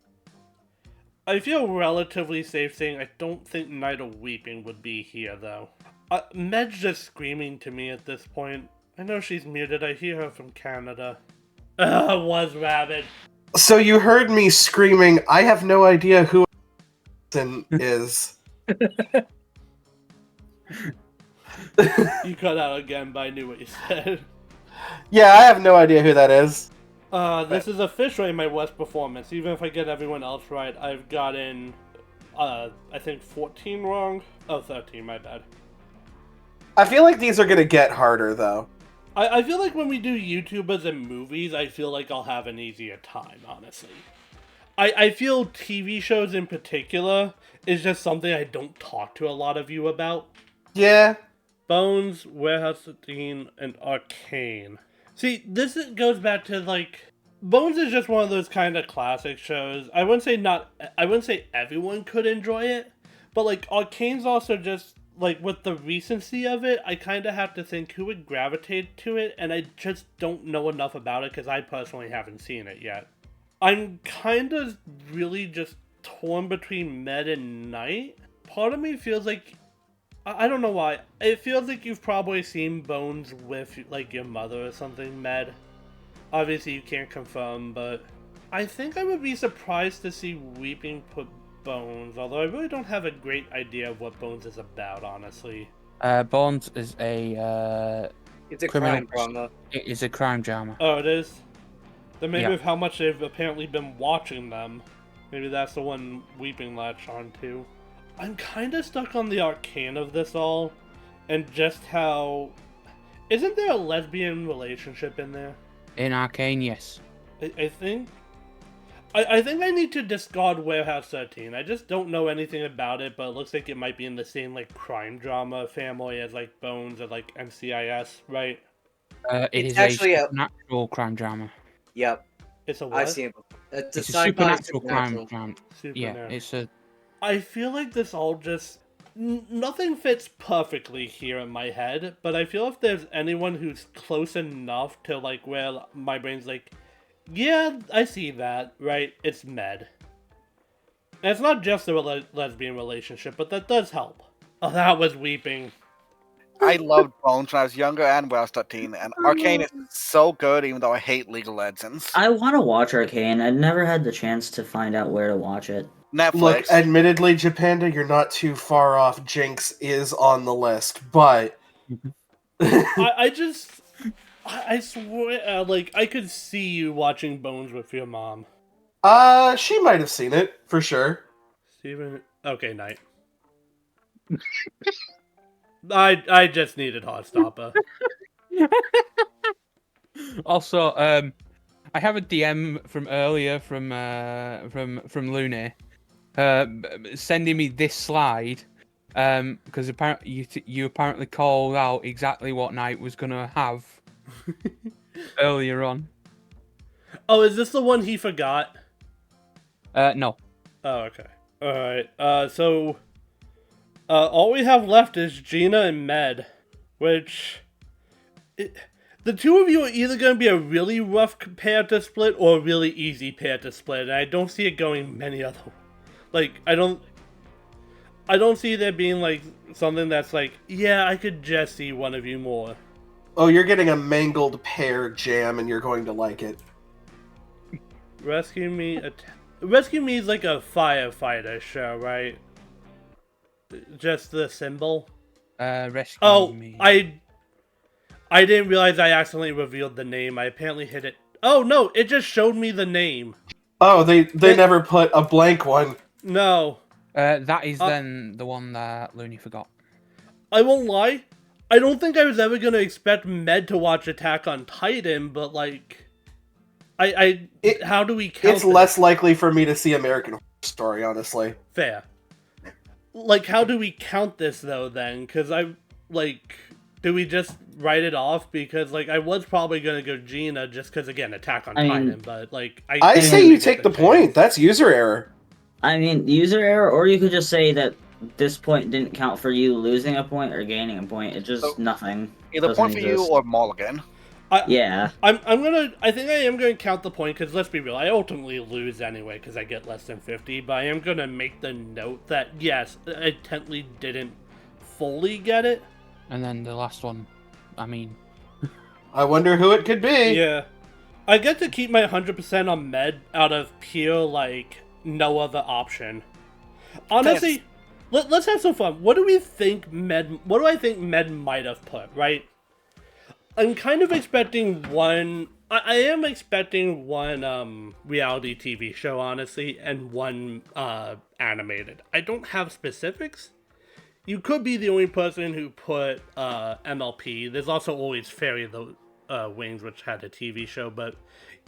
I feel relatively safe saying I don't think Night of Weeping would be here, though. Med's just screaming to me at this point. I know she's muted, I hear her from Canada. Was Rabid. So you heard me screaming, I have no idea who is. You cut out again, but I knew what you said. Yeah, I have no idea who that is. This is officially my worst performance. Even if I get everyone else right, I've gotten, I think 14 wrong. Oh, 13, my bad. I feel like these are gonna get harder, though. I feel like when we do YouTubers and movies, I feel like I'll have an easier time, honestly. I feel TV shows in particular is just something I don't talk to a lot of you about. Yeah. Bones, Warehouse 13, and Arcane. See, this goes back to, like... Bones is just one of those kind of classic shows. I wouldn't say everyone could enjoy it, but, like, Arcane's also just... Like, with the recency of it, I kind of have to think who would gravitate to it, and I just don't know enough about it because I personally haven't seen it yet. I'm kind of really just torn between Med and Night. Part of me feels like... I don't know why. It feels like you've probably seen Bones with, like, your mother or something, Med. Obviously, you can't confirm, but... I think I would be surprised to see Weeping put Bones, although I really don't have a great idea of what Bones is about, honestly. Bones is a it's a criminal crime drama. It is a crime drama. Oh, it is? Then maybe Yeah. with how much they've apparently been watching them, maybe that's the one Weeping latched on to. I'm kind of stuck on the arcane of this all, and just how... Isn't there a lesbian relationship in there? In Arcane, yes. I think... I think I need to discard Warehouse 13. I just don't know anything about it, but it looks like it might be in the same, like, crime drama family as, like, Bones or, like, NCIS, right? It is actually a supernatural crime drama. Yep. It's a what? I've seen it. It's a It's a sci-fi supernatural crime supernatural. drama. Yeah, Supernatural. it's a... I feel like this all just... Nothing fits perfectly here in my head, but I feel if there's anyone who's close enough to, like, where my brain's like, yeah, I see that, right? It's Med. And it's not just a lesbian relationship, but that does help. Oh, that was weeping. I loved Bones when I was younger and when I was 13, and Arcane is so good even though I hate League of Legends. I want to watch Arcane. I never had the chance to find out where to watch it. Netflix. Look, admittedly, Japanda, you're not too far off. Jinx is on the list, but... I swear, like, I could see you watching Bones with your mom. She might have seen it, for sure. Steven, Okay, Knight. I just needed Heartstopper. Also, I have a DM from earlier from Looney, sending me this slide, because apparently you apparently called out exactly what Knight was gonna have earlier on. Oh, is this the one he forgot? No. Oh, okay. Alright, so... all we have left is Gina and Med, which... the two of you are either going to be a really rough pair to split or a really easy pair to split, and I don't see it going many other... Like, I don't see there being, like, something that's like, yeah, I could just see one of you more. Oh, you're getting a mangled pear jam, and you're going to like it. Rescue Me... Rescue Me is like a firefighter show, right? Just the symbol? Rescue Me. I didn't realize I accidentally revealed the name. I apparently hit it. Oh, no, it just showed me the name. Oh, they never put a blank one. No. That is then the one that Looney forgot. I won't lie. I don't think I was ever going to expect Med to watch Attack on Titan, but, like... how do we count It's less likely for me to see American Horror Story, honestly. Fair. Like, how do we count this, though, then? Because do we just write it off? Because, like, I was probably going to go Gina just because, again, Attack on Titan, but, like... I say you take the point. That's user error. I mean, user error, or you could just say that this point didn't count for you losing a point or gaining a point. It's just nothing. Either point for you or Mulligan. Yeah. I think I am going to count the point, because let's be real, I ultimately lose anyway, because I get less than 50, but I am going to make the note that, yes, I technically didn't fully get it. And then the last one, I mean... I wonder who it could be. Yeah. I get to keep my 100% on Med out of pure, like, no other option. Honestly, let's have some fun. What do I think Med might have put, right? I'm kind of expecting one... I am expecting one reality TV show, honestly, and one animated. I don't have specifics. You could be the only person who put MLP. There's also always Fairy of the Wings, which had a TV show, but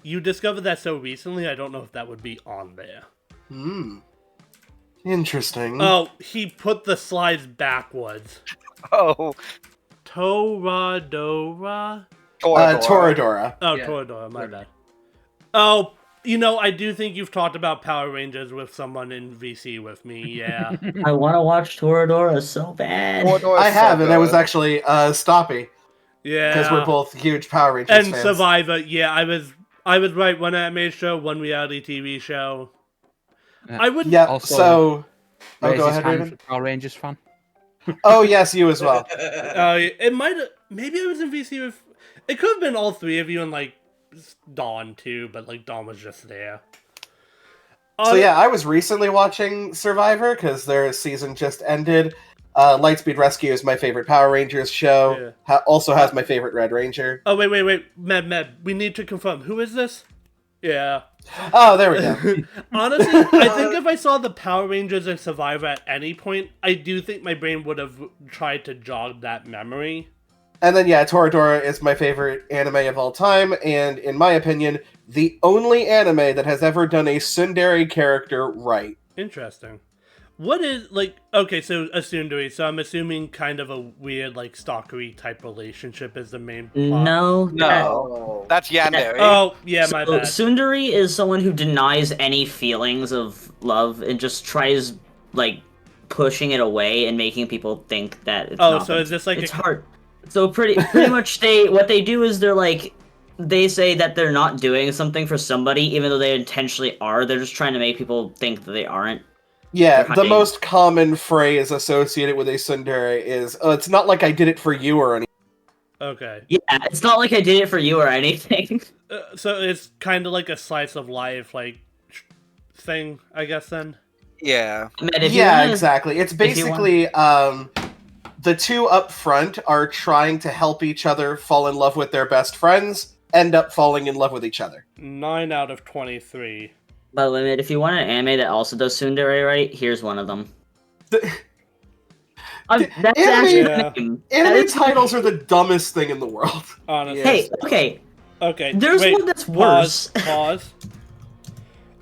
you discovered that so recently, I don't know if that would be on there. Interesting. Oh, he put the slides backwards. Oh. Toradora? Toradora. Oh, Yeah. Toradora, my bad. Oh, I do think you've talked about Power Rangers with someone in VC with me, yeah. I want to watch Toradora so bad. I have, and I was actually Stoppy. Yeah. Because we're both huge Power Rangers and fans. Survivor, yeah, I was right. One anime show, one reality TV show. I would. Yeah. Also, so. Oh, raise go his ahead, hand Raven. for Power Rangers fan. Oh yes, you as well. It might. Maybe I was in VC with. It could have been all three of you and like Dawn too, but like Dawn was just there. So yeah, I was recently watching Survivor because their season just ended. Lightspeed Rescue is my favorite Power Rangers show. Yeah. Also has my favorite Red Ranger. Oh wait, Med, we need to confirm. Who is this? Yeah. Oh, there we go. Honestly, I think if I saw the Power Rangers and Survivor at any point, I do think my brain would have tried to jog that memory. And then yeah, Toradora is my favorite anime of all time, and in my opinion, the only anime that has ever done a tsundere character right. Interesting. What is, like, okay, so a tsundere, so I'm assuming kind of a weird, like, stalkery type relationship is the main plot. No. That's Yandere. Oh, yeah, my So, bad. Tsundere is someone who denies any feelings of love and just tries, like, pushing it away and making people think that it's Oh, not. so is this like it's hard. So pretty much what they do is they're like, they say that they're not doing something for somebody even though they intentionally are. They're just trying to make people think that they aren't. Yeah, They're the hiding. most common phrase associated with a tsundere is, "Oh, it's not like I did it for you or anything." Okay. Yeah, it's not like I did it for you or anything. So it's kind of like a slice of life, like, thing, I guess, then? Yeah. Yeah, exactly. It's basically, the two up front are trying to help each other fall in love with their best friends, end up falling in love with each other. 9 out of 23. By the way, if you want an anime that also does tsundere right, here's one of them. That's Anime- actually Anime titles are the dumbest thing in the world. Honestly. Hey, okay. Okay. There's wait, one that's worse. Pause.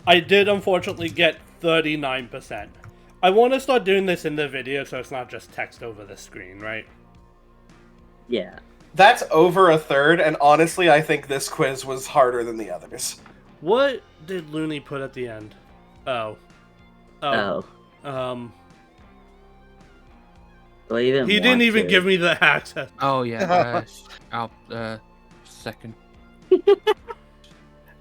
I did unfortunately get 39%. I want to start doing this in the video so it's not just text over the screen, right? Yeah. That's over a third, and honestly, I think this quiz was harder than the others. What did Looney put at the end? Oh. Oh. Well, He didn't even give me the access. Oh yeah. Second.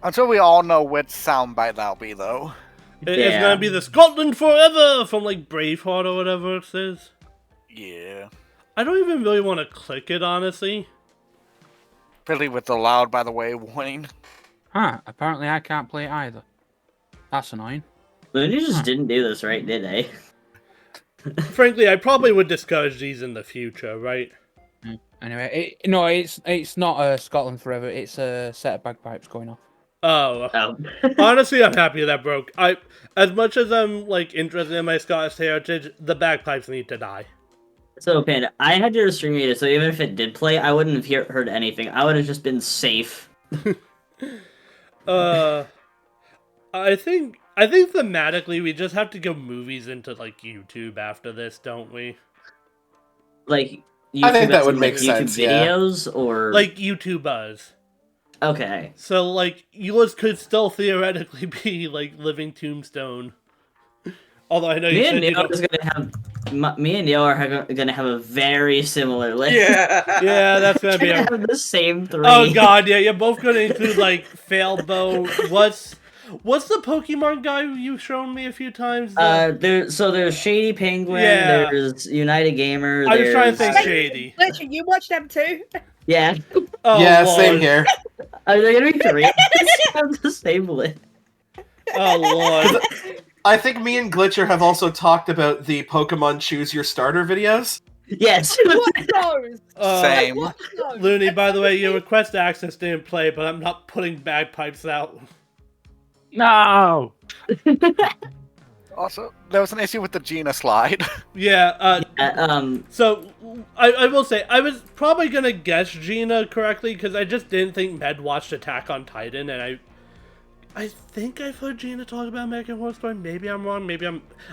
Until we all know which soundbite that'll be, though. It's gonna be the Scotland Forever from like Braveheart or whatever it says. Yeah. I don't even really want to click it, honestly. Particularly with the loud, by the way, warning. Huh, apparently I can't play it either. That's annoying. Looney just didn't do this right, did they? Frankly, I probably would discourage these in the future, right? Anyway, it's not Scotland Forever. It's a set of bagpipes going off. Oh. Honestly, I'm happy that broke. As much as I'm like interested in my Scottish heritage, the bagpipes need to die. So, Panda, I had your stream muted, so even if it did play, I wouldn't have heard anything. I would have just been safe. I think thematically we just have to go movies into like YouTube after this, don't we? Like YouTube, I think that would make YouTube sense. videos or like YouTubers. Okay. So like yours could still theoretically be like Living Tombstone. Although I know you said me and Neil are gonna have a very similar list. Yeah, that's gonna be have the same three. Oh god, yeah, you're both gonna include like Failbow. What's the Pokemon guy you've shown me a few times? There's Shady Penguin. Yeah. There's United Gamer. I was trying to think Shady. Literally, you watch them too? Yeah. Oh, yeah, Lord. same here. Are there gonna be three? have the same list. Oh lord. I think me and Glitcher have also talked about the Pokemon Choose Your Starter videos. Yes. Same. Looney, by the way, your request access didn't play, but I'm not putting bagpipes out. No. Also, there was an issue with the Gina slide. Yeah. So I will say I was probably gonna guess Gina correctly because I just didn't think Med watched Attack on Titan, and I think I've heard Gina talk about American Horror Story. Maybe I'm wrong. Maybe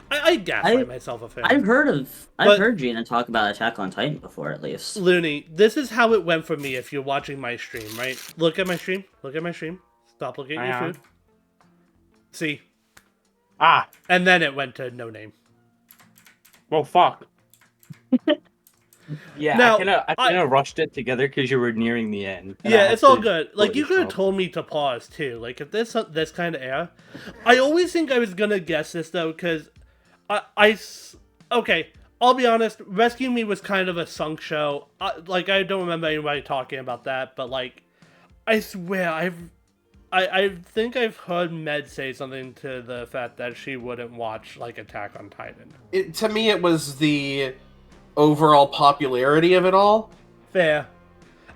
I gaslight myself a fair. I've heard Gina talk about Attack on Titan before, at least. Looney, this is how it went for me. If you're watching my stream, right? Look at my stream. Look at my stream. Stop looking at your food. See. And then it went to no name. Well, fuck. Yeah, Now, I kind of rushed it together because you were nearing the end. Yeah, it's all good. Like, you could have told me to pause, too. Like, if this kind of air... I always think I was gonna guess this, though, because okay, I'll be honest, Rescue Me was kind of a sunk show. I don't remember anybody talking about that, but, like, I swear, I think I've heard Med say something to the fact that she wouldn't watch, like, Attack on Titan. To me, it was the overall popularity of it all. Fair.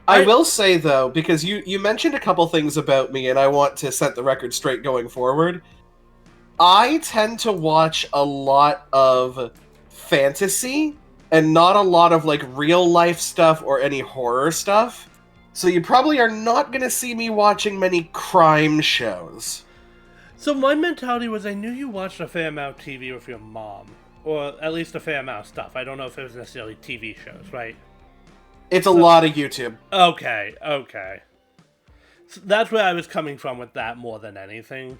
I will say, though, because you mentioned a couple things about me, and I want to set the record straight going forward. I tend to watch a lot of fantasy, and not a lot of, like, real-life stuff or any horror stuff. So you probably are not going to see me watching many crime shows. So my mentality was I knew you watched a fair amount of TV with your mom. Or at least a fair amount of stuff. I don't know if it was necessarily TV shows, right? It's a lot of YouTube. Okay. So that's where I was coming from with that more than anything.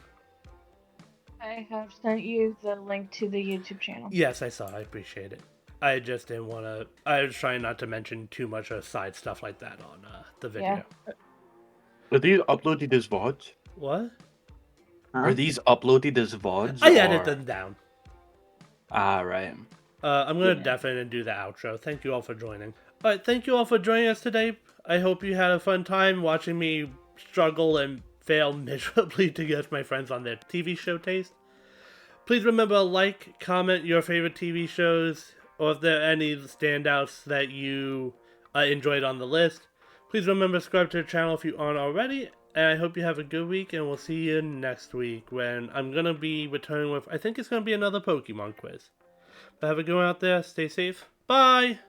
I have sent you the link to the YouTube channel. Yes, I saw. I appreciate it. I just didn't want to... I was trying not to mention too much of side stuff like that on the video. Yeah. Are these uploaded as VODs? What? Are these uploaded as VODs? I edit them down. Right. I'm going to definitely do the outro. Thank you all for joining. Alright, thank you all for joining us today. I hope you had a fun time watching me struggle and fail miserably to get my friends on their TV show taste. Please remember to like, comment your favorite TV shows, or if there are any standouts that you enjoyed on the list. Please remember to subscribe to the channel if you aren't already, and I hope you have a good week, and we'll see you next week when I'm going to be returning with, I think it's going to be another Pokemon quiz. But have a go out there. Stay safe. Bye!